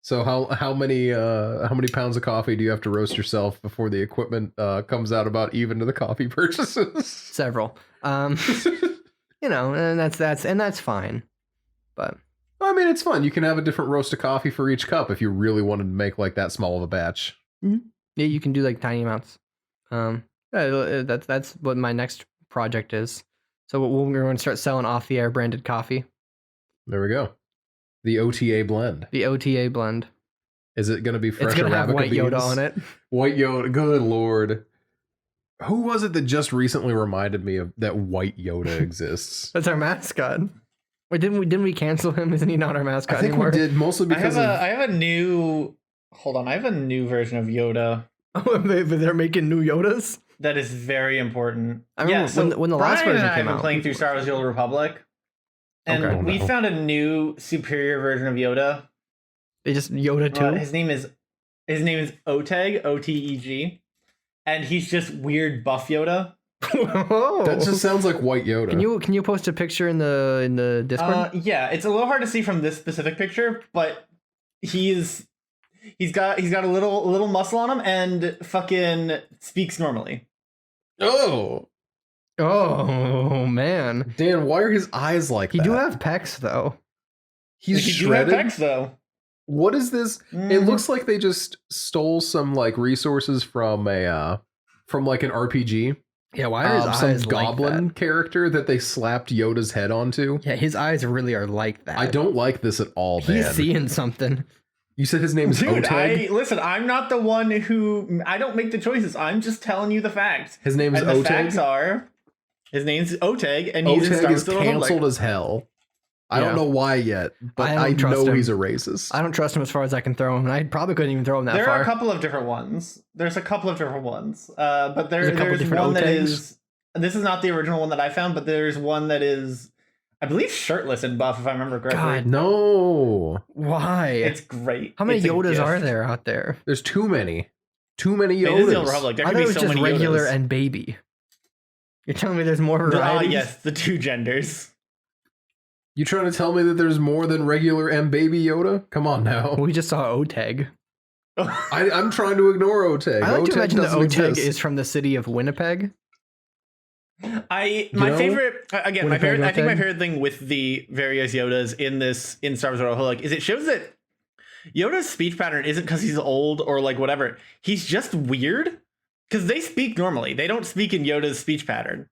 So how many pounds of coffee do you have to roast yourself before the equipment comes out about even to the coffee purchases? Several. And that's fine. But I mean, it's fun. You can have a different roast of coffee for each cup if you really wanted to make like that small of a batch. Yeah, you can do like tiny amounts. That's what my next project is. So we're going to start selling off the air branded coffee. There we go. The OTA blend. The OTA blend. Is it going to be fresh? It's going to have White Yoda on it. White Yoda. Good Lord. Who was it that just recently reminded me of that White Yoda exists? That's our mascot. Wait, didn't we cancel him? Isn't he not our mascot I think anymore? we did, mostly because I have a new version of Yoda. Oh, they're making new Yodas? That is very important. I remember when the last Brian version and I came have been out. playing through Star Wars: The Old Republic, and we found a new superior version of Yoda. They just Yoda too. His name is Oteg, Oteg, and he's just weird buff Yoda. that just sounds like White Yoda. Can you post a picture in the Discord? Yeah, it's a little hard to see from this specific picture, but he's got a little muscle on him and fucking speaks normally. Oh man, Dan, why are his eyes like that? He do have pecs though. He's shredded. Do have pecs, though. What is this? It looks like they just stole some like resources from like an RPG. Yeah, why are his eyes some goblin like that? character that they slapped Yoda's head onto? Yeah, his eyes really are like that. I don't like this at all, Dan. He's seeing something. You said his name is Oteg? Listen, I'm not the one who... I don't make the choices. I'm just telling you the facts. His name is and Oteg? The facts are... His name's Oteg, and he's in Star Oteg Wars is The Old Republic. canceled as hell. I don't know why yet, but I know he's a racist. I don't trust him as far as I can throw him. And I probably couldn't even throw him that far. There are a couple of different ones. There's a couple of different ones. But there's one that is... This is not the original one that I found, but there's one that is, I believe, shirtless in buff, if I remember correctly. God, no. Why? It's great. How many Yodas are there out there? There's too many. Too many Yodas. It is the Old Republic. There I could thought be it was so just many regular Yodas. and baby. You're telling me there's more variety? Yes, the two genders. You trying to tell me that there's more than regular and baby Yoda? Come on now. We just saw Oteg. I'm trying to ignore Oteg. I like Oteg to imagine that doesn't Oteg exist. is from the city of Winnipeg. My favorite thing with the various Yodas in Star Wars Old Republic is it shows that Yoda's speech pattern isn't because he's old or like whatever. He's just weird because they speak normally. They don't speak in Yoda's speech pattern.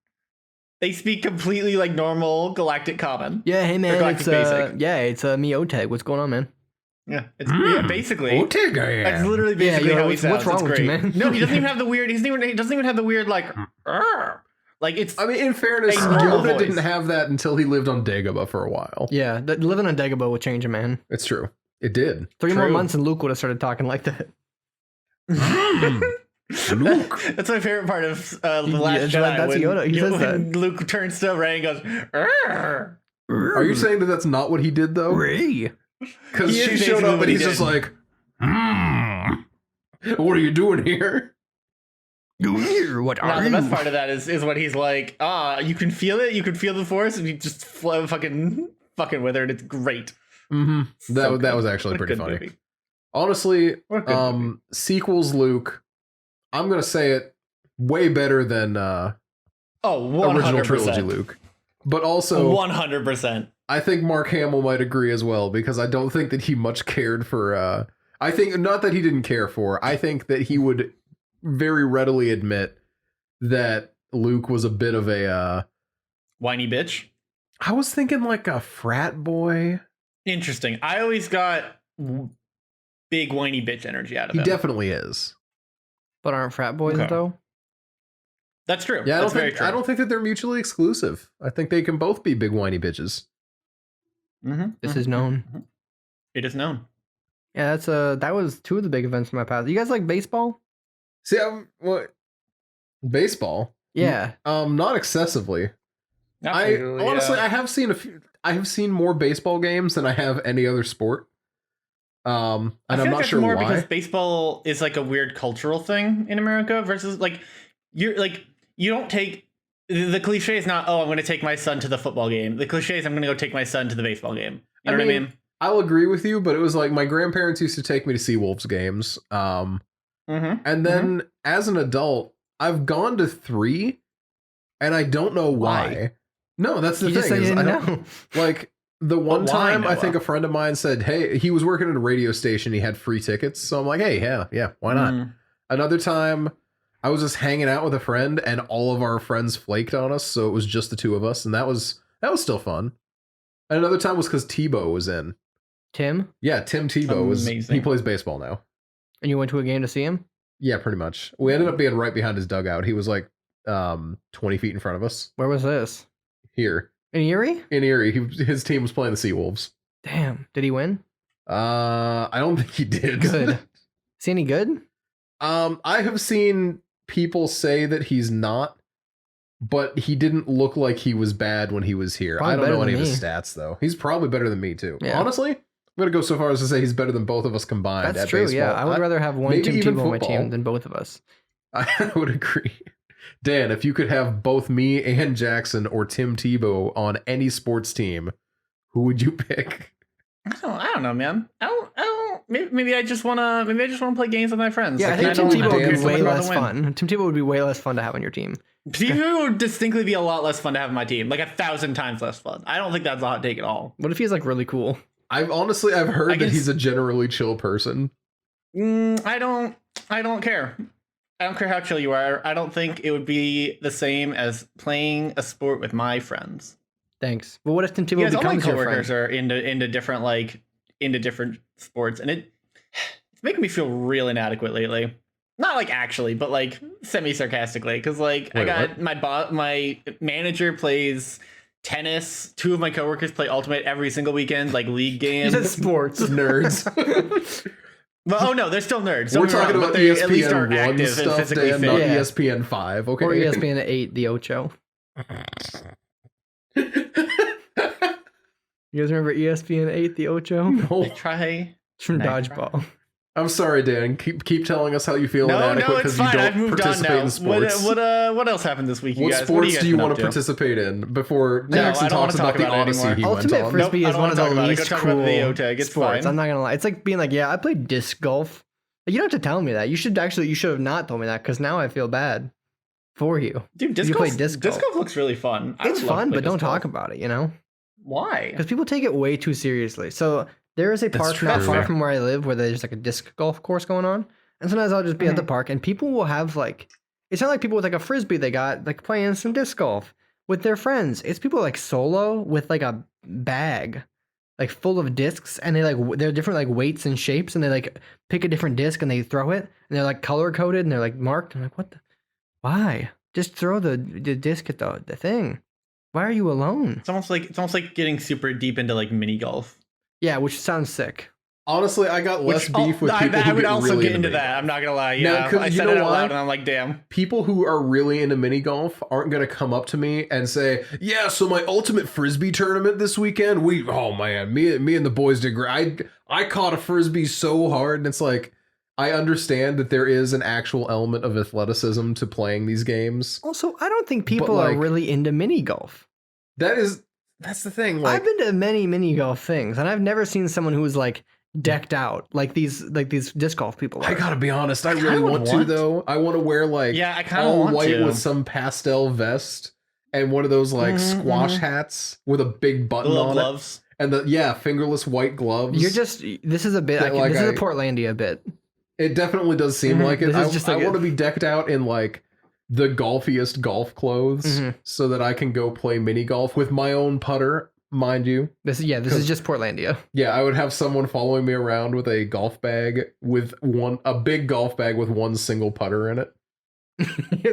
They speak completely like normal galactic common. Yeah, hey man, galactic basic. It's me Oteg. What's going on, man? Yeah, it's basically Oteg I am. that's literally basically how he sounds. What's wrong it's with great. you, man? No, he doesn't even have the weird. He doesn't even have the weird like. Like it's. I mean, in fairness, Yoda didn't have that until he lived on Dagobah for a while. Yeah, living on Dagobah would change a man. It's true. It did. 3 more months and Luke would have started talking like that. Luke. That's my favorite part of The Last Jedi. Like, that's Yoda. He says when that. Luke turns to Rey and goes, "Arr." Are you saying that that's not what he did though? Rey. Because He she is showed basically up what and he he's just did. like, what are you doing here? What Now, are the you? best part of that is when he's like, you can feel it. You can feel the Force, and you just flow fucking with her, and it's great. Mm-hmm. So That was good. actually What a pretty good funny. movie. Honestly, What a good movie. sequels Luke, I'm gonna say it way better than Oh, original 100%. trilogy Luke. But also 100%. I think Mark Hamill might agree as well, because I don't think that he much cared for I think not that he didn't care for, I think that he would very readily admit that Luke was a bit of a Whiny bitch. I was thinking like a frat boy. Interesting. I always got big whiny bitch energy out of He him. definitely is. But aren't frat boys Okay. though? That's true. Yeah, That's very true. I don't think that they're mutually exclusive. I think they can both be big whiny bitches. Mm-hmm. This is known. It is known. Yeah, that was 2 of the big events in my past. You guys like baseball? See, what baseball? Yeah. Not excessively. Honestly, I have seen I have seen more baseball games than I have any other sport. And I'm not sure more why. because baseball is like a weird cultural thing in America versus like you don't take the cliche is not, I'm going to take my son to the football game. The cliche is I'm going to go take my son to the baseball game. You know what I mean? I'll agree with you, but it was like my grandparents used to take me to Seawolves games. And then as an adult, I've gone to 3 and I don't know why. No, that's the You just thing. said you I didn't don't, know. like the one But why, time I think Noah? a friend of mine said, hey, he was working at a radio station. He had free tickets. So I'm like, hey, yeah, why not? Another time I was just hanging out with a friend and all of our friends flaked on us. So it was just the 2 of us. And that was still fun. And another time was because Tebow was in. Tim? Yeah, Tim Tebow was. Amazing. He plays baseball now. And you went to a game to see him? Yeah, pretty much. We ended up being right behind his dugout. He was like 20 feet in front of us. Where was this? Here In Erie? in Erie, his team was playing the Seawolves. Damn. Did he win? I don't think he did. Good. Is he any good? I have seen people say that he's not, but he didn't look like he was bad when he was here. Probably I don't better know any than of his me. stats though. He's probably better than me too. Yeah. Honestly, I'm gonna go so far as to say he's better than both of us combined. That's at true, baseball. yeah. I would rather have one maybe Tim even Tebow on my football. team than both of us. I would agree. Dan, if you could have both me and Jackson or Tim Tebow on any sports team, who would you pick? I don't know, man. I don't. Maybe I just wanna play games with my friends. Yeah, I can't think Tim do Tebow would dance be with way them. less fun. Tim Tebow would be way less fun to have on your team. Tebow would distinctly be a lot less fun to have on my team, like 1,000 times less fun. I don't think that's a hot take at all. What if he's like really cool? I've heard I that guess- he's a generally chill person. I don't care. I don't care how chill you are. I don't think it would be the same as playing a sport with my friends. Thanks. But what if Tim You Tebow guys, all my becomes your coworkers friend? are into different sports, and it's making me feel real inadequate lately. Not like actually, but like semi sarcastically, because like I Wait, got my manager plays tennis. 2 of my coworkers play Ultimate every single weekend, like league You said games. sports. Nerds. Well, oh no, they're still nerds. We're Don't get me talking wrong, but about they at least ESPN are 1 active and stuff, physically Dan, fit. not Yeah. ESPN 5. Okay. Or ESPN 8, the Ocho. You guys remember ESPN 8, the Ocho? No. I try. It's from I Dodgeball. I'm sorry, Dan. Keep telling us how you feel No, inadequate it's because you fine. I've don't moved on participate now. in sports. What else happened this week, you What guys? sports do you want want to participate in before No, Jackson I don't wanna talks about talk the about it Odyssey anymore. he went Ultimate on? Frisbee Nope, I is don't one of wanna the talk about it. Go least talk cool about the OTAG. It's sports. fine. I'm not gonna lie. It's like being like, yeah, I played disc golf. You don't have to tell me that. You should have not told me that because now I feel bad for you. Dude, You play disc disc golf. golf looks really fun. I It's would love to fun, play but don't disc golf. talk about it, you know? Why? Because people take it way too seriously. So there is a That's park not true. far from where I live where there's like a disc golf course going on. And sometimes I'll just be at the park and people will have like, it's not like people with like a frisbee they got like playing some disc golf with their friends. It's people like solo with like a bag like full of discs and they like they're different like weights and shapes and they like pick a different disc and they throw it and they're like color coded and they're like marked. I'm like, what the, why? Just throw the disc at the thing. Why are you alone? It's almost like getting super deep into like mini golf. Yeah, which sounds sick. Honestly, I got less Which, beef with people I who would get also really get into mini that. I'm not gonna lie. Now, Yeah, 'cause I you said know it out why? loud and I'm like, damn. People who are really into mini golf aren't going to come up to me and say, yeah, so my ultimate frisbee tournament this weekend, oh man, me and the boys did great. I caught a frisbee so hard. And it's like, I understand that there is an actual element of athleticism to playing these games. Also, I don't think people like, are really into mini golf. That's the thing. Like, I've been to many mini golf things, and I've never seen someone who was like decked out like these disc golf people are. I gotta be honest, I kinda really would want to want- though. I want to wear like Yeah, I kind of all want white to. with some pastel vest and one of those like Mhm, squash mhm. hats with a big The button little on it. gloves. And fingerless white gloves. You're just this is a bit. That, like, this is a I- Portlandia bit. It definitely does seem Mhm. like it. This is just I like want to be decked out in like the golfiest golf clothes Mhm. so that I can go play mini golf with my own putter, mind you. This is just Portlandia. Yeah, I would have someone following me around with a golf bag with a big golf bag with one single putter in it.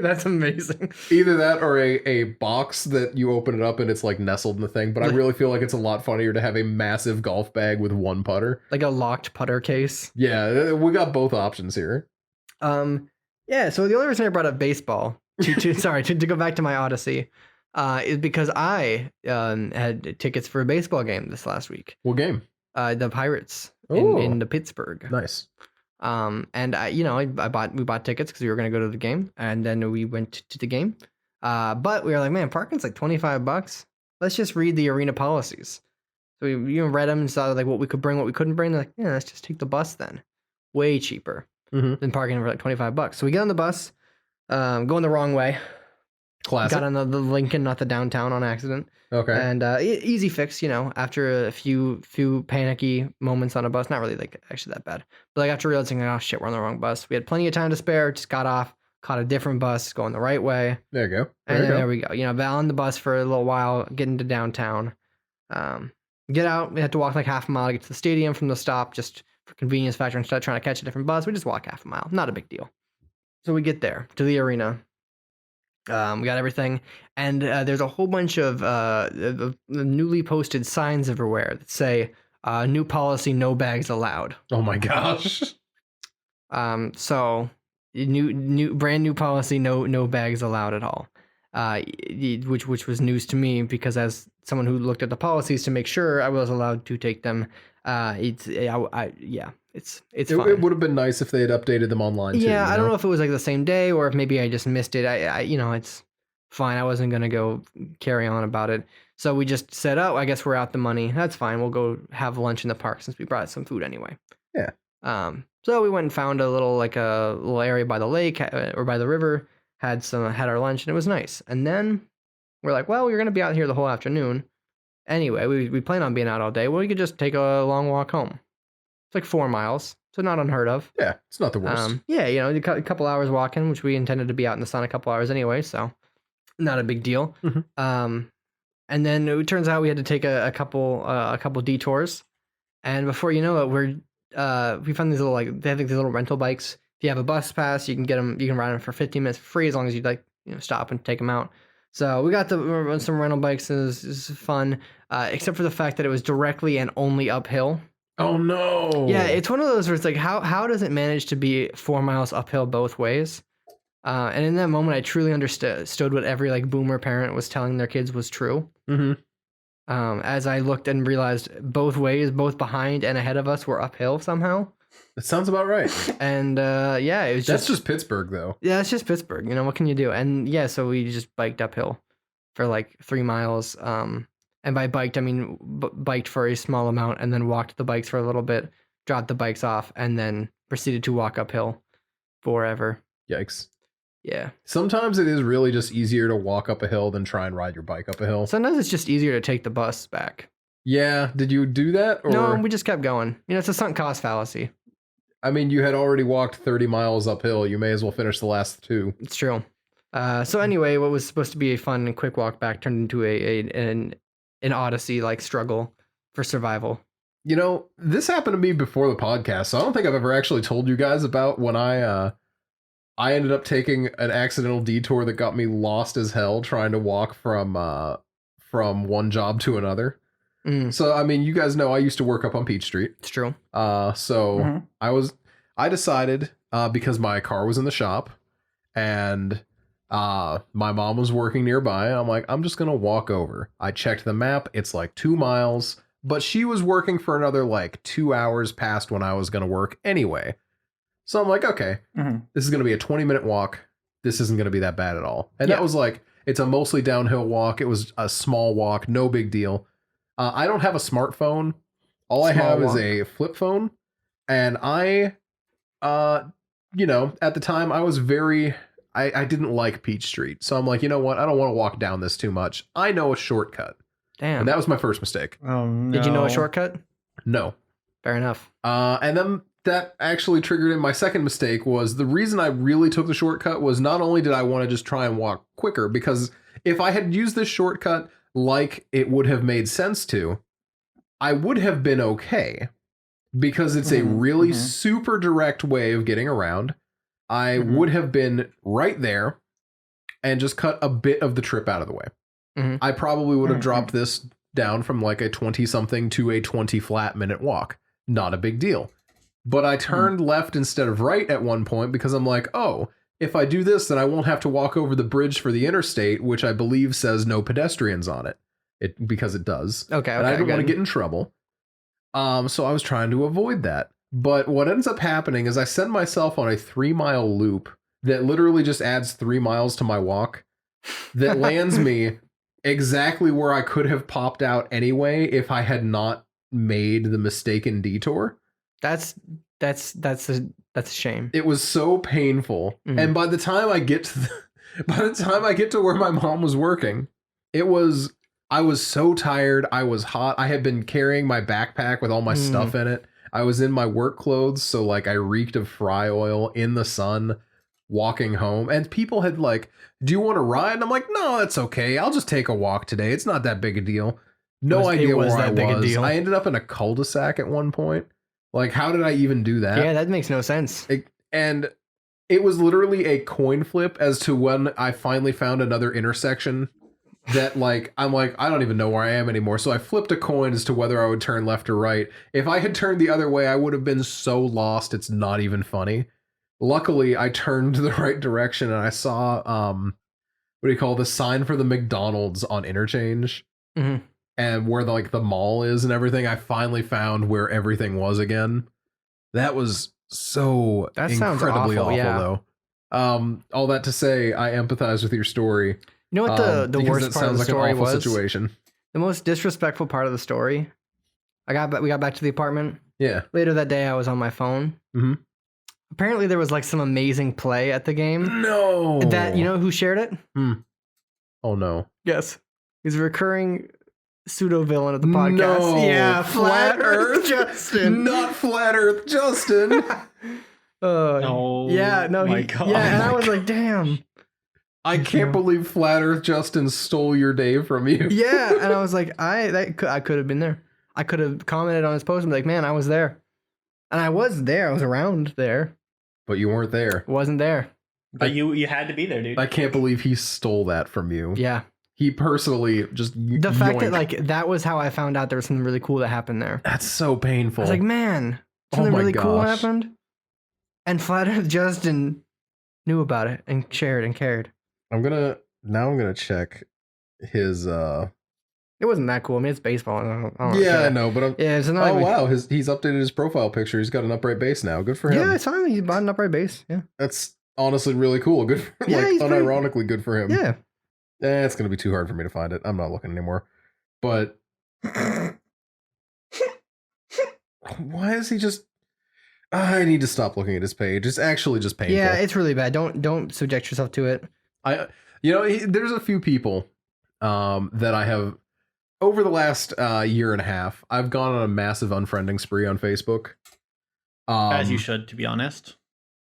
That's amazing. Either that or a box that you open it up and it's like nestled in the thing. But I really feel like it's a lot funnier to have a massive golf bag with one putter. Like a locked putter case. Yeah, we got both options here. Yeah. So the only reason I brought up baseball to go back to my Odyssey, is because I had tickets for a baseball game this last week. What game? The Pirates Oh. in the Pittsburgh. Nice. And we bought tickets because we were gonna go to the game, and then we went to the game. But we were like, man, parking's like $25. Let's just read the arena policies. So we even read them and saw like what we could bring, what we couldn't bring. They're like, yeah, let's just take the bus then. Way cheaper than parking for like $25. So we get on the bus, going the wrong way. Classic. Got on the Lincoln, not the downtown, on accident. Okay. And easy fix, after a few panicky moments on a bus. Not really like actually that bad. But like after realizing, oh shit, we're on the wrong bus. We had plenty of time to spare, just got off, caught a different bus going the right way. There you go. And then there we go. Val on the bus for a little while, getting to downtown. Get out. We had to walk like half a mile to get to the stadium from the stop, just for convenience factor. Instead of trying to catch a different bus, we just walk half a mile. Not a big deal. So we get there to the arena. We got everything, and there's a whole bunch of newly posted signs everywhere that say "New policy: No bags allowed." Oh my gosh. So brand new policy: no bags allowed at all. Which was news to me because as someone who looked at the policies to make sure I was allowed to take them, it's fine. It would have been nice if they had updated them online too. Yeah, I don't know if it was like the same day or if maybe I just missed it. It's fine. I wasn't gonna go carry on about it. So we just said, oh, I guess we're out the money. That's fine. We'll go have lunch in the park since we brought some food anyway. Yeah. So we went and found a little area by the lake or by the river. Had our lunch and it was nice. And then we're like, well, we're gonna be out here the whole afternoon. Anyway, we plan on being out all day. Well, we could just take a long walk home. It's like 4 miles, so not unheard of. Yeah, it's not the worst. A couple hours walking, which we intended to be out in the sun a couple hours anyway, so not a big deal. Mhm. And then it turns out we had to take a couple detours, and before you know it, we found these little they have these little rental bikes. If you have a bus pass, you can get them. You can ride them for 15 minutes for free as long as you stop and take them out. So we got some rental bikes. And it was fun, except for the fact that it was directly and only uphill. Oh no. Yeah, it's one of those where it's like, how does it manage to be 4 miles uphill both ways? And in that moment, I truly understood what every like boomer parent was telling their kids was true. Mm-hmm. As I looked and realized both ways, both behind and ahead of us, were uphill somehow. That sounds about right. And yeah, it was That's just Pittsburgh, though. Yeah, it's just Pittsburgh. You know, what can you do? And yeah, so we just biked uphill for like 3 miles. And by biked, I mean biked for a small amount and then walked the bikes for a little bit, dropped the bikes off, and then proceeded to walk uphill forever. Yikes. Yeah. Sometimes it is really just easier to walk up a hill than try and ride your bike up a hill. Sometimes it's just easier to take the bus back. Yeah. Did you do that? Or? No, we just kept going. You know, it's a sunk cost fallacy. I mean, you had already walked 30 miles uphill. You may as well finish the last 2. It's true. So anyway, what was supposed to be a fun and quick walk back turned into an Odyssey like struggle for survival. You know, this happened to me before the podcast, so I don't think I've ever actually told you guys about when I ended up taking an accidental detour that got me lost as hell trying to walk from one job to another. So I mean, you guys know I used to work up on Peach Street. It's true. So I decided because my car was in the shop and my mom was working nearby, I'm like, I'm just gonna walk over. I checked the map, it's like 2 miles, but she was working for another like 2 hours past when I was gonna work anyway. So I'm like, okay, this is gonna be a 20-minute walk. This isn't gonna be that bad at all. And that was like, it's a mostly downhill walk. It was a small walk, no big deal. I don't have a smartphone. All I have is a flip phone. And I, you know, at the time I was I didn't like Peach Street. So I'm like, you know what? I don't want to walk down this too much. I know a shortcut. Damn. And that was my first mistake. Oh, no. Did you know a shortcut? No. Fair enough. And then that actually triggered in my second mistake was the reason I really took the shortcut was not only did I want to just try and walk quicker, because if I had used this shortcut like it would have made sense to, I would have been okay because it's a really super direct way of getting around. I would have been right there and just cut a bit of the trip out of the way. I probably would have dropped this down from like a 20 something to a 20 flat minute walk. Not a big deal. But I turned left instead of right at one point because I'm like, oh, if I do this, then I won't have to walk over the bridge for the interstate, which I believe says no pedestrians on it. Because it does. Okay. And I didn't want to get in trouble. So I was trying to avoid that. But what ends up happening is I send myself on a 3-mile loop that literally just adds 3 miles to my walk that lands me exactly where I could have popped out anyway if I had not made the mistaken detour. That's a shame. It was so painful. And by the time I get to where my mom was working, I was so tired. I was hot. I had been carrying my backpack with all my stuff in it. I was in my work clothes, so like I reeked of fry oil in the sun walking home. And people had like, "Do you want to ride?" And I'm like, "No, that's okay. I'll just take a walk today. It's not that big a deal." No idea where I was. I ended up in a cul-de-sac at one point. Like, how did I even do that? Yeah, that makes no sense. And it was literally a coin flip as to when I finally found another intersection that like, I'm like, I don't even know where I am anymore. So I flipped a coin as to whether I would turn left or right. If I had turned the other way, I would have been so lost. It's not even funny. Luckily, I turned the right direction and I saw, what do you call the sign for the McDonald's on interchange. And where the mall is and everything. I finally found where everything was again. That was so incredibly awful though. All that to say, I empathize with your story. You know what the worst part of the story was? Situation. The most disrespectful part of the story. We got back to the apartment. Yeah. Later that day, I was on my phone. Apparently, there was like some amazing play at the game. No. That you know who shared it? Oh no. Yes, he's a recurring pseudo villain of the podcast. No. Yeah, Flat Earth Justin. Not Flat Earth Justin. Oh, yeah, no, my God. Yeah, and I was like, damn. I can't believe Flat Earth Justin stole your day from you. Yeah, and I was like, I could have been there. I could have commented on his post and be like, man, I was there. And I was there. I was around there. But you weren't there. Wasn't there. But you had to be there, dude. I can't believe he stole that from you. Yeah. He personally just The fact that yoinked. like that was how I found out there was something really cool that happened there. That's so painful. I was like, man, Oh something my really cool gosh. happened. And Flat Earth Justin knew about it and shared and cared. I'm gonna check his It wasn't that cool. I mean, it's baseball. I don't yeah, care. I know, but Yeah, it's not oh like wow, he's updated his profile picture. He's got an upright base now. Good for him. yeah, it's fine. He bought an upright base. Yeah. That's honestly really cool. Good for, Yeah, like he's pretty- unironically good for him. Yeah. It's gonna be too hard for me to find it. I'm not looking anymore. But why is he just I need to stop looking at his page. It's actually just painful. Yeah, it's really bad. Don't subject yourself to it. There's a few people that I have over the last year and a half. I've gone on a massive unfriending spree on Facebook. As you should, to be honest.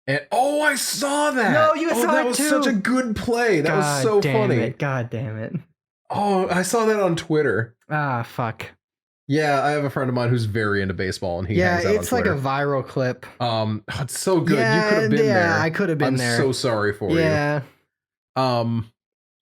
And I saw that. No, you saw that it was too. such a good play. That was so funny. God damn it. Oh, I saw that on Twitter. Ah, fuck. Yeah, I have a friend of mine who's very into baseball, and he Yeah, hangs out it's on like a Twitter. viral clip. It's so good. Yeah, you could have been there. I could have been I'm there. so sorry for Yeah, you.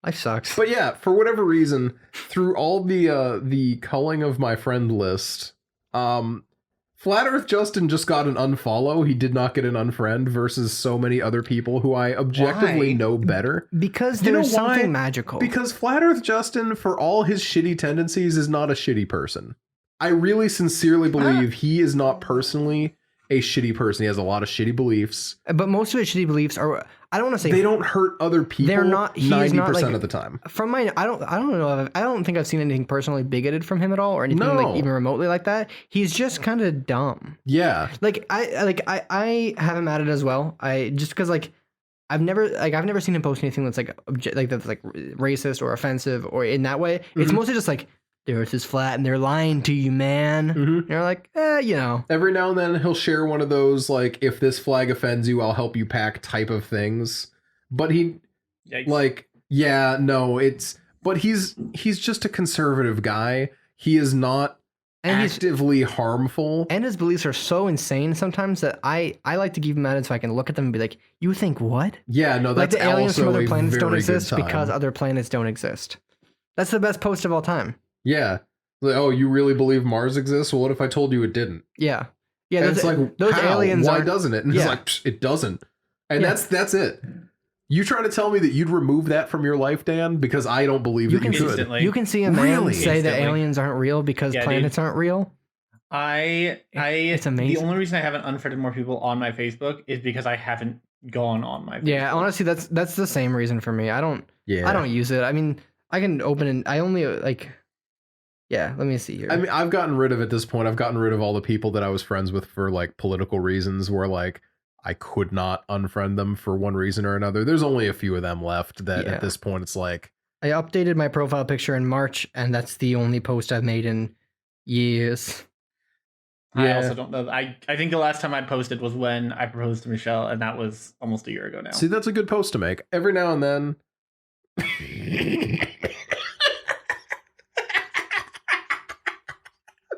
life sucks. But yeah, for whatever reason, through all the culling of my friend list, Flat Earth Justin just got an unfollow. He did not get an unfriend versus so many other people who I objectively Why? know better. Because You know there's why? something magical. Because Flat Earth Justin, for all his shitty tendencies, is not a shitty person. I really sincerely believe he is not personally a shitty person. He has a lot of shitty beliefs. But most of his shitty beliefs are, I don't want to say They don't hurt other people. They're not- he is 90% not, like- of the time. from my, I don't know. I don't think I've seen anything personally bigoted from him at all, or anything No. like even remotely like that. He's just kind of dumb. Yeah. I have him at it as well. Just because I've never seen him post anything that's that's like racist or offensive or in that way. It's Mhm. mostly just like the earth is flat and they're lying to you, man. Mhm. And you're like, you know. Every now and then he'll share one of those, like, if this flag offends you, I'll help you pack type of things. But he, Yikes. like, yeah, no, but he's just a conservative guy. He is not And he's actively harmful. and his beliefs are so insane sometimes that I like to give him at it so I can look at them and be like, you think what? Yeah, no, Like that's the aliens from also other a planets don't very good exist time. because other planets don't exist. That's the best post of all time. Yeah. Like, oh, you really believe Mars exists? Well, what if I told you it didn't? Yeah. Yeah, And those, it's like, those how? aliens Why aren't- doesn't it? And Yeah. it's like, Psh, it doesn't. And Yeah. that's it. You trying to tell me that you'd remove that from your life, Dan? Because I don't believe You that you can could. Instantly. You can see a man Really? say that Instantly. aliens aren't real because Yeah, planets aren't real. It's amazing. The only reason I haven't unfriended more people on my Facebook is because I haven't gone on my Facebook. Yeah, honestly, that's the same reason for me. I don't use it. I mean, I can open and I only yeah, let me see here. I mean, I've gotten rid of at this point. I've gotten rid of all the people that I was friends with for like political reasons, where like I could not unfriend them for one reason or another. There's only a few of them left that Yeah. at this point it's like, I updated my profile picture in March, and that's the only post I've made in years. I Yeah. also don't know. I think the last time I posted was when I proposed to Michelle, and that was almost a year ago now. see, that's a good post to make every now and then.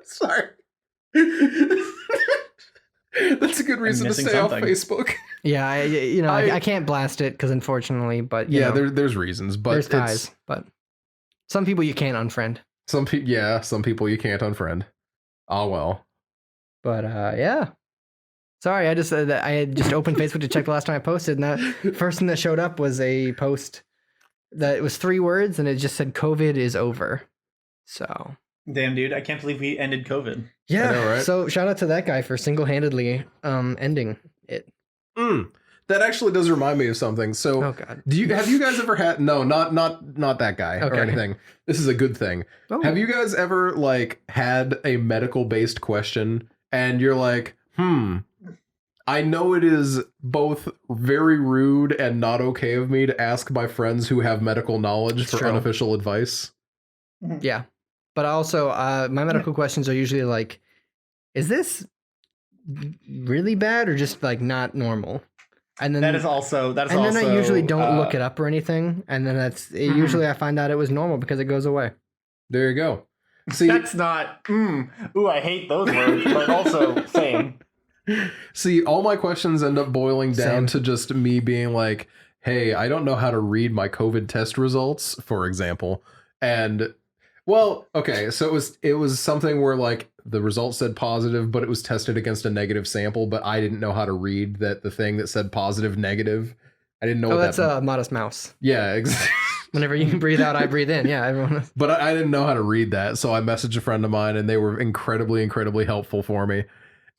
Sorry. That's a good reason to missing stay off something. Facebook. Yeah, I can't blast it because unfortunately, but you Yeah, know, there's reasons, but there's it's- ties. But some people you can't unfriend. some people you can't unfriend. Oh well. But yeah. Sorry, I had just opened Facebook to check the last time I posted, and that first thing that showed up was a post that was 3 words, and it just said "COVID is over." So Damn, dude, I can't believe we ended COVID. yeah. I know, right? So shout out to that guy for single-handedly ending it. That actually does remind me of something. So Oh god. have you guys ever had not that guy or Okay. anything. This is a good thing. Oh. Have you guys ever like had a medical based question and you're like, I know it is both very rude and not okay of me to ask my friends who have medical knowledge It's for true. unofficial advice? Yeah. But also, my medical questions are usually like, is this really bad or just like not normal? And then That is also and then I usually don't look it up or anything, and then usually I find out it was normal because it goes away. There you go. See, That's not. Ooh, I hate those words, but also same. See, all my questions end up boiling down Same. to just me being like, hey, I don't know how to read my COVID test results, for example. And well, okay, so it was something where like the results said positive, but it was tested against a negative sample, but I didn't know how to read the thing that said positive, negative. I didn't know Oh, what that's that a modest mouse. Yeah, exactly. Whenever you can breathe out, I breathe in. Yeah, everyone. But I didn't know how to read that, so I messaged a friend of mine, and they were incredibly, incredibly helpful for me.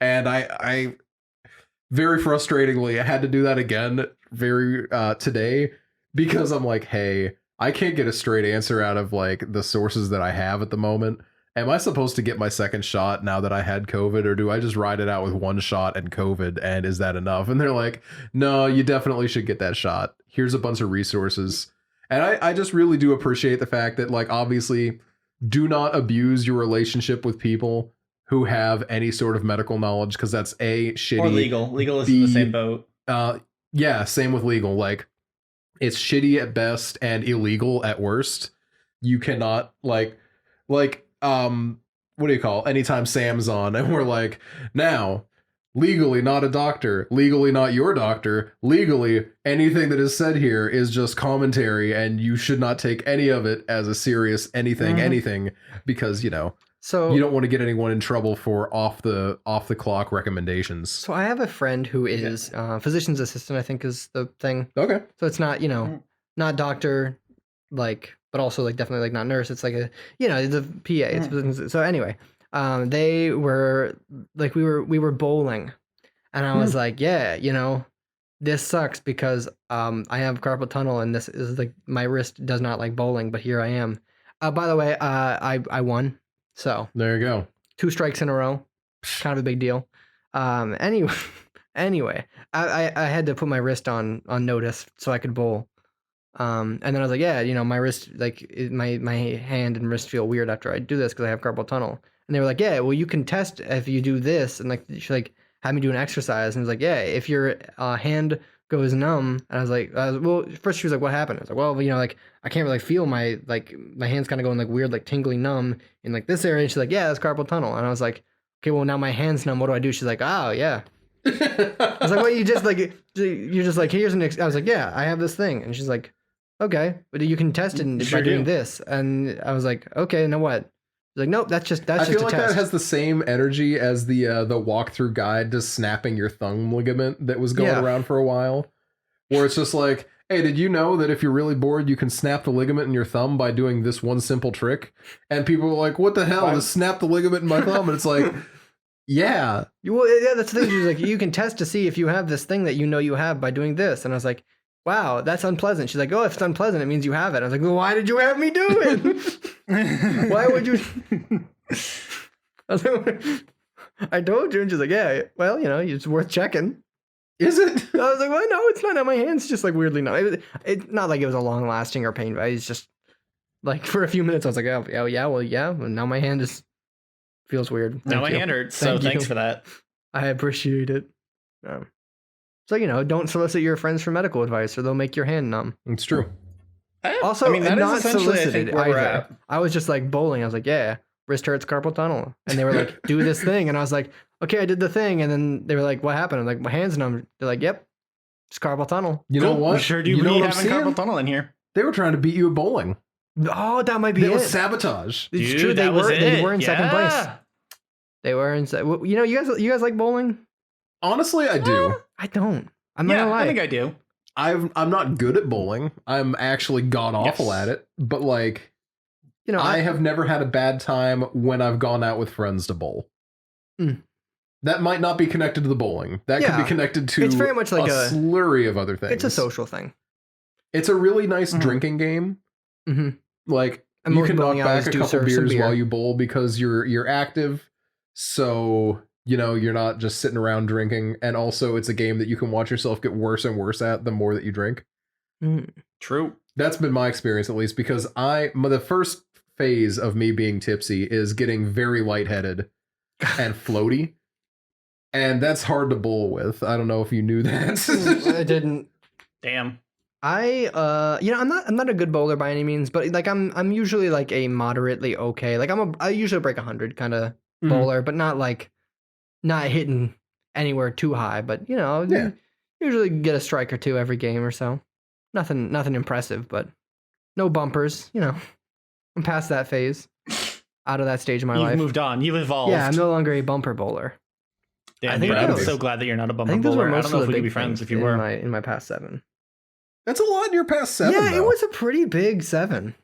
And I very frustratingly, I had to do that again today because I'm like, hey, I can't get a straight answer out of like the sources that I have at the moment. Am I supposed to get my second shot now that I had COVID, or do I just ride it out with one shot and COVID, and is that enough? And they're like, no, you definitely should get that shot. Here's a bunch of resources. And I just really do appreciate the fact that, like, obviously, do not abuse your relationship with people who have any sort of medical knowledge, because that's shitty. Or legal. Legal is in the same boat. Yeah, same with legal. Like, it's shitty at best and illegal at worst. You cannot what do you call anytime Sam's on and we're like, now legally not a doctor, legally not your doctor, legally anything that is said here is just commentary and you should not take any of it as a serious anything, because So you don't want to get anyone in trouble for off the clock recommendations. So I have a friend who is physician's assistant, I think is the thing. Okay. So it's not, not doctor, like, but also like definitely like not nurse. It's like the PA. So anyway, they were like, we were bowling, and I was like, yeah, this sucks because I have carpal tunnel and this is like my wrist does not like bowling, but here I am. By the way, I won. So there you go. 2 strikes in a row, kind of a big deal. Anyway, I had to put my wrist on notice so I could bowl. And then I was like, yeah, my wrist, like my hand and wrist feel weird after I do this because I have carpal tunnel. And they were like, yeah, well, you can test if you do this. And like, she like had me do an exercise, and it was like, yeah, if your hand goes numb. And I was like, well, first she was like, what happened? I was like, well, like I can't really feel my hands kind of going like weird, like tingly numb in like this area. And she's like, yeah, that's carpal tunnel. And I was like, okay, well, now my hand's numb. What do I do? She's like, oh yeah. I was like, well, you're just like, here's I was like, yeah, I have this thing. And she's like, okay, but you can test it by doing this. And I was like, okay, now what? She's like, nope, that's just I feel a like test. that has the same energy as the walkthrough guide to snapping your thumb ligament that was going around for a while, where it's just like, hey, did you know that if you're really bored, you can snap the ligament in your thumb by doing this one simple trick? And people were like, what the hell? Just snap the ligament in my thumb? And it's like, yeah. Well, yeah, that's the thing. She's like, you can test to see if you have this thing that you have by doing this. And I was like, wow, that's unpleasant. She's like, oh, if it's unpleasant, it means you have it. I was like, well, why did you have me do it? Why would you? I was like, I told you. And she's like, yeah, well, it's worth checking. Is it? I was like, well, no, it's not. My hand's just like weirdly numb. It's not like it was a long lasting or pain, but it's just like for a few minutes, I was like, oh yeah, well, yeah. Well, now my hand feels weird. Now my hand hurts, so thanks for that. I appreciate it. So, don't solicit your friends for medical advice or they'll make your hand numb. It's true. Also, that not is essentially, solicited where we're either. at. I was just like bowling. I was like, yeah, wrist hurts, carpal tunnel. And they were like, do this thing. And I was like, okay, I did the thing. And then they were like, what happened? I'm like, my hand's numb. They're like, yep, it's carpal tunnel. You know what? We sure do be having carpal tunnel in here. They were trying to beat you at bowling. Oh, that might be it. It was sabotage. It's Dude, true. They were in second place. Yeah. They were in you guys like bowling? Honestly, I do. I don't. I'm not gonna lie. I think I do. I'm not good at bowling. I'm actually god awful at it. But like, I have never had a bad time when I've gone out with friends to bowl. That might not be connected to the bowling. That could be connected to it's very much like a slurry of other things. It's a social thing. It's a really nice drinking game. Mm-hmm. Like, and you can knock back a couple beers while you bowl because you're active. So you're not just sitting around drinking, and also it's a game that you can watch yourself get worse and worse at the more that you drink. True. That's been my experience, at least, because the first phase of me being tipsy is getting very lightheaded and floaty, and that's hard to bowl with. I don't know if you knew that. I didn't. Damn. I'm not a good bowler by any means, but like I'm usually like a moderately okay. Like I usually break 100 kind of bowler, but not like. Not hitting anywhere too high, but usually get a strike or two every game or so. Nothing impressive, but no bumpers. You know, I'm past that phase. Out of that stage of my You've life. moved on. You've evolved. Yeah, I'm no longer a bumper bowler. Damn, I think dude, I'm those- so glad that you're not a I bumper think those were bowler. I most don't know of if the we could big be friends things if you were. in my past 7. That's a lot in your past 7. Yeah, though. it was a pretty big 7.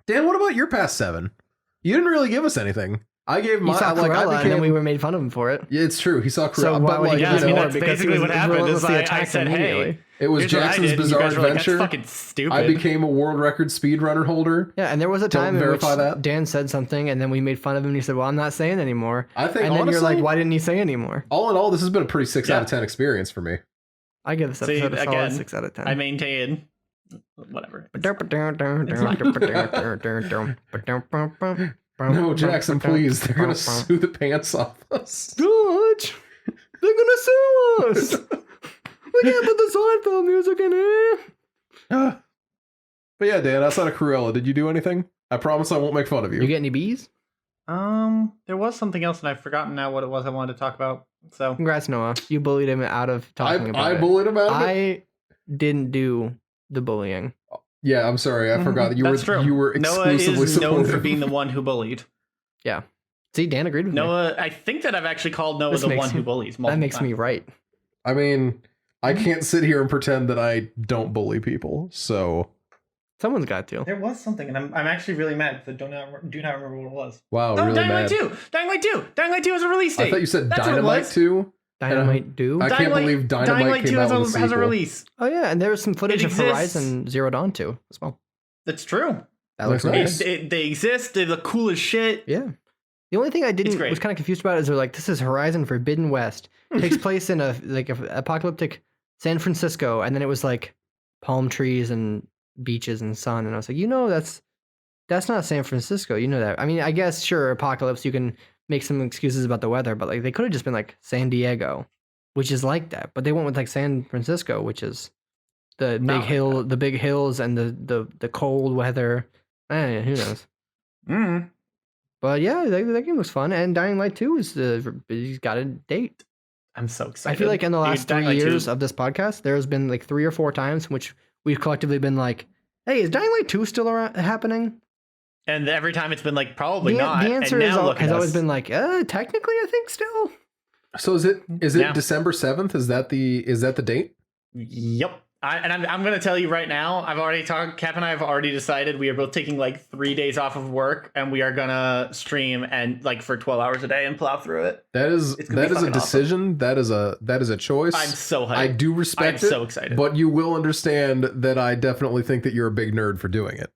Dan, what about your past 7? You didn't really give us anything. I gave He my saw like I Cruella, became, and then we were made fun of him for it. Yeah, it's true. He saw Cruella, So why but would he like give Yeah, us I mean, more? that's Because he basically was what happened. Is relentlessly I attacked said, immediately. hey, it was here's what I Jackson's did. You Bizarre guys were like, Adventure. That's fucking stupid. I became a world record speedrunner holder. Yeah, and there was a time in which verify that. Dan said something, and then we made fun of him, and he said, well, I'm not saying anymore. I think And then honestly, you're like, why didn't he say anymore? all in all, this has been a pretty 6 Yeah. out of 10 experience for me. I give this See, episode a solid again, 6 out of 10. I maintain. Whatever. No, Jackson, please. They're going to sue the pants off us. George, they're gonna sue us. We can't put the Seinfeld music in here. But yeah, Dan, outside of Cruella, did you do anything? I promise I won't make fun of you. You get any bees? There was something else, and I've forgotten now what it was I wanted to talk about. So Congrats, Noah. You bullied him out of talking about I it. bullied him out of it? I didn't do the bullying. Yeah, I'm sorry. I forgot that that's true. you were Noah exclusively is known for supportive. being the one who bullied. See, Dan agreed with me. Noah, I think that I've actually called Noah This the makes one who me- bullies. That multiple makes me times. right. I mean, I can't sit here and pretend that I don't bully people. So, Someone's got to. There was something, and I'm actually really mad because I do not remember what it was. wow, Oh, really Dying mad. Light 2! Dying Light 2! Dying Light 2 has a release date! I thought you said That's what it Dynamite was. 2. Dynamite do? I can't believe Dynamite Dying Light came 2 out has with a has a sequel. release. Oh yeah, and there was some footage It of exists. Horizon Zero Dawn 2 as well. That's true. That looks Looks nice. nice. They exist. They look cool as shit. Yeah. The only thing I didn't great. was kind of confused about is they're like, this is Horizon Forbidden West. Takes place in a apocalyptic San Francisco, and then it was like palm trees and beaches and sun, and I was like, that's not San Francisco. You know that. I mean, I guess sure, apocalypse, you can make some excuses about the weather, but like they could have just been like San Diego, which is like that. But they went with like San Francisco, which is the Not big like hill, the big hills, and the cold weather. Who knows? Mm. But yeah, that game looks fun. And Dying Light 2 he's got a date. I'm so excited. I feel like in the Dude, last Dying 3 Light 2 years of this podcast, there's been like 3 or 4 times in which we've collectively been like, "Hey, is Dying Light 2 still happening?" And every time it's been like, probably The, not. the answer and now look has at always us. been like, technically, I think still. So is it Yeah. December 7th? Is that the date? Yep. I'm going to tell you right now, I've already talked, Cap and I have already decided we are both taking like 3 days off of work, and we are going to stream and like for 12 hours a day and plow through it. That is It's gonna be a fucking decision. That is a choice. I'm so hyped. I do I'm respect it. so excited. But you will understand that I definitely think that you're a big nerd for doing it.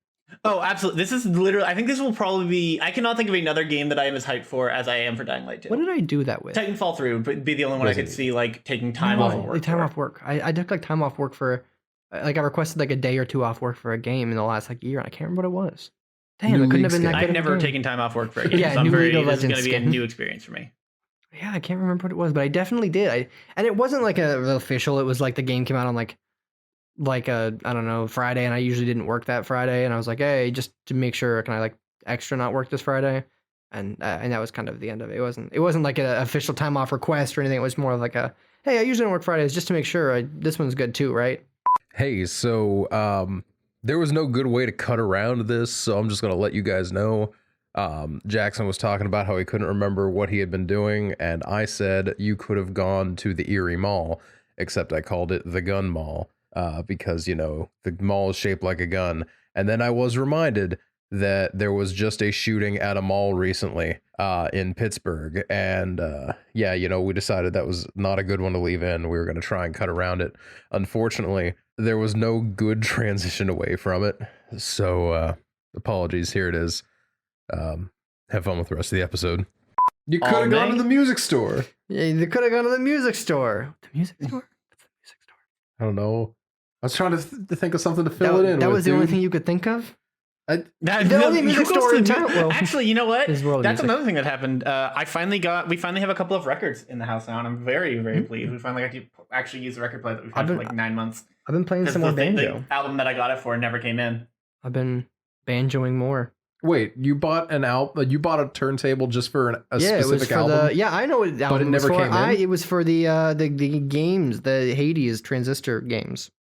Oh, absolutely. This is literally, I think this will probably be, I cannot think of another game that I am as hyped for as I am for Dying Light 2. What did I do that with? Titanfall 3 would be the only one I could Resident see like taking time off of work. Like time for. off work. I took like time off work for, like I requested like a day or 2 off work for a game in the last like year, and I can't remember what it was. Damn, New it couldn't have League been that skin. good. I've of a never game. taken time off work for a game, Yeah, so I'm new very, League of this is going to Legends be a skin. new experience for me. Yeah, I can't remember what it was, but I definitely did. And it wasn't like a official. It was like the game came out on like a I don't know Friday, and I usually didn't work that Friday, and I was like, hey, just to make sure, can I like extra not work this Friday? And that was kind of the end of it. It wasn't like an official time off request or anything. It was more of like a, hey, I usually don't work Fridays just to make sure this one's good too, right? Hey, so there was no good way to cut around this, so I'm just gonna let you guys know. Jackson was talking about how he couldn't remember what he had been doing, and I said you could have gone to the Erie Mall, except I called it the Gun Mall, because the mall is shaped like a gun. And then I was reminded that there was just a shooting at a mall recently in Pittsburgh, and we decided that was not a good one to leave in. We were going to try and cut around it. Unfortunately, there was no good transition away from it, so apologies. Here it is. Have fun with the rest of the episode. You could have gone to the music store. Yeah, they could have gone to the music store. The music store? What's the music store? I don't know. I was trying to think of something to fill it in. That with, was the only dude. thing you could think of? The only music store in town. Well, actually, you know what? is world That's music. another thing that happened. We finally have a couple of records in the house now, and I'm very, very pleased. We finally got to actually use the record player that we've had for like 9 months. I've been playing 'Cause some more banjo. the album that I got it for never came in. I've been banjoing more. Wait, you bought an album? You bought a turntable just for a Yeah, it was specific for album? I know what album never was for. came in? It was for the games, the Hades transistor games.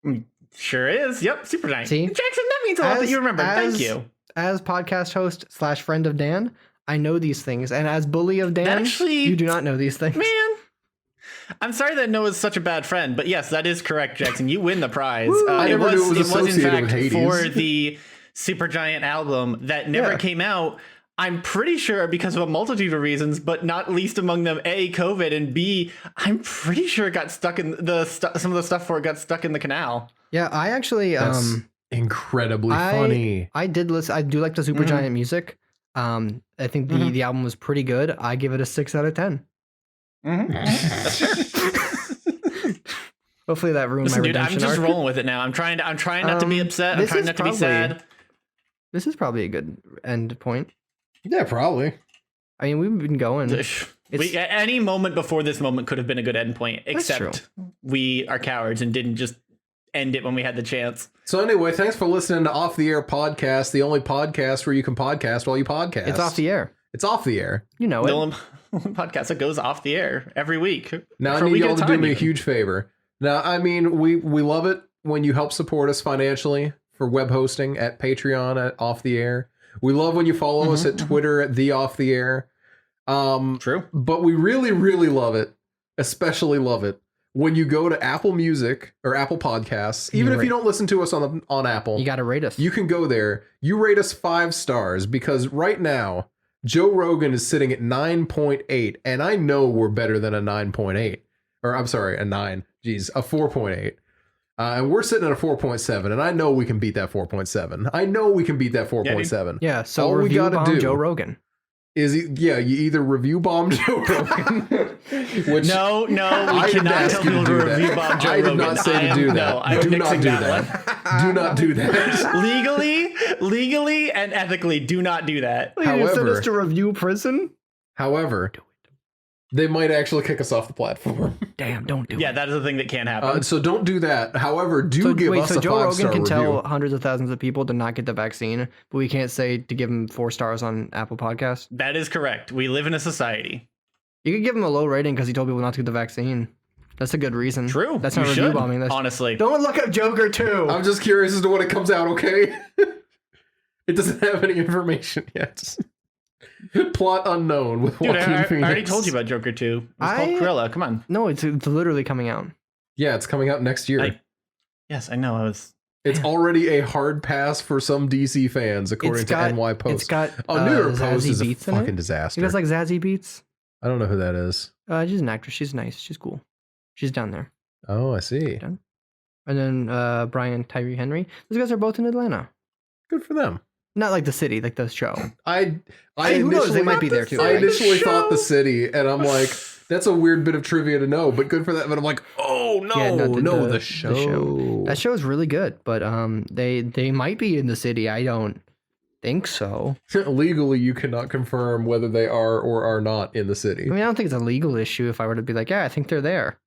Sure is. Yep, Supergiant. See? Jackson, that means a lot that you remember. Thank you. As podcast host / friend of Dan, I know these things. And as bully of Dan, you do not know these things. Man, I'm sorry that Noah's such a bad friend, but yes, that is correct, Jackson. You win the prize. I never knew it was in associated fact with Hades. for the Supergiant album that never came out. I'm pretty sure because of a multitude of reasons, but not least among them, A, COVID, and B, I'm pretty sure it got stuck in some of the stuff for it got stuck in the canal. Yeah, I actually That's incredibly funny. I did listen. I do like the Supergiant music. I think the album was pretty good. I give it a 6 out of 10. That's fair. Hopefully that ruined Listen, my dude, I'm redemption just arc. rolling with it now. I'm trying not to be upset. I'm trying not to be sad. This is probably a good end point. Yeah, probably. I mean, we've been going. Any moment before this moment could have been a good endpoint, That's except we are cowards and didn't just end it when we had the chance. So anyway, thanks for listening to Off the Air Podcast, the only podcast where you can podcast while you podcast. It's off the air. It's off the air. You know The it. only podcast that goes off the air every week. Now For I a need week at y'all a to do time, me a even. huge favor. Now, I mean, we love it when you help support us financially for web hosting at Patreon at Off the Air. We love when you follow us at Twitter at The Off the Air. True. But we really, really love it, especially love it, when you go to Apple Music or Apple Podcasts, even if you don't listen to us on Apple. You got to rate us. You can go there. You rate us 5 stars because right now, Joe Rogan is sitting at 9.8, and I know we're better than a 9.8. Or I'm sorry, a 9. Geez, a 4.8. And we're sitting at a 4.7, and I know we can beat that 4.7. I know we can beat that 4.7. Yeah, so all we review gotta bomb do Joe Rogan. You either review bomb Joe Rogan, which No, we I didn't cannot ask tell you people to to do that. review Bob Joe I did Rogan. not say to do that. No, I'm Do not nixing do that. Do not do that. one. Legally, and ethically, do not do that. You send However- us to review prison? However, they might actually kick us off the platform. Damn, don't do Yeah, it. that is the thing that can't happen. So don't do that. However, give us so a Joe 5-star Rogan can review. tell hundreds of thousands of people to not get the vaccine, but we can't say to give him 4 stars on Apple Podcasts. That is correct. We live in a society. You could give him a low rating because he told people not to get the vaccine. That's a good reason. True. That's you not review should, bombing. That's honestly. Don't look up Joker 2. I'm just curious as to when it comes out, okay? It doesn't have any information yet. Plot unknown with Dude, Joaquin I Phoenix. already told you about Joker 2. It's called Cruella. Come on. No, it's literally coming out. Yeah, it's coming out next year. Yes, I know. It's already a hard pass for some DC fans, according to NY Post. It's got New York Post Zazie is a Beetz in fucking it. disaster. You guys like Zazie Beetz? I don't know who that is. She's an actress. She's nice. She's cool. She's down there. Oh, I see. And then Brian Tyree Henry. Those guys are both in Atlanta. Good for them. Not like the city, like the show. I Hey, who knows? They initially might be there too. I right? initially thought the city, and I'm like, that's a weird bit of trivia to know, but good for that. But I'm like, oh no, Yeah, no, the show. That show is really good, but they might be in the city. I don't think so. Legally, you cannot confirm whether they are or are not in the city. I mean, I don't think it's a legal issue if I were to be like, yeah, I think they're there.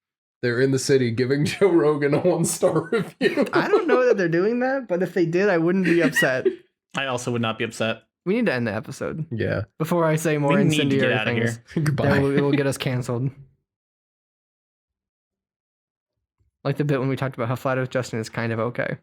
They're in the city giving Joe Rogan a 1-star review. I don't know that they're doing that, but if they did, I wouldn't be upset. I also would not be upset. We need to end the episode Yeah. before I say more We need to incendiary get out of things. here. Goodbye. Then it will get us canceled. Like the bit when we talked about how Flat Earth Justin is kind of okay.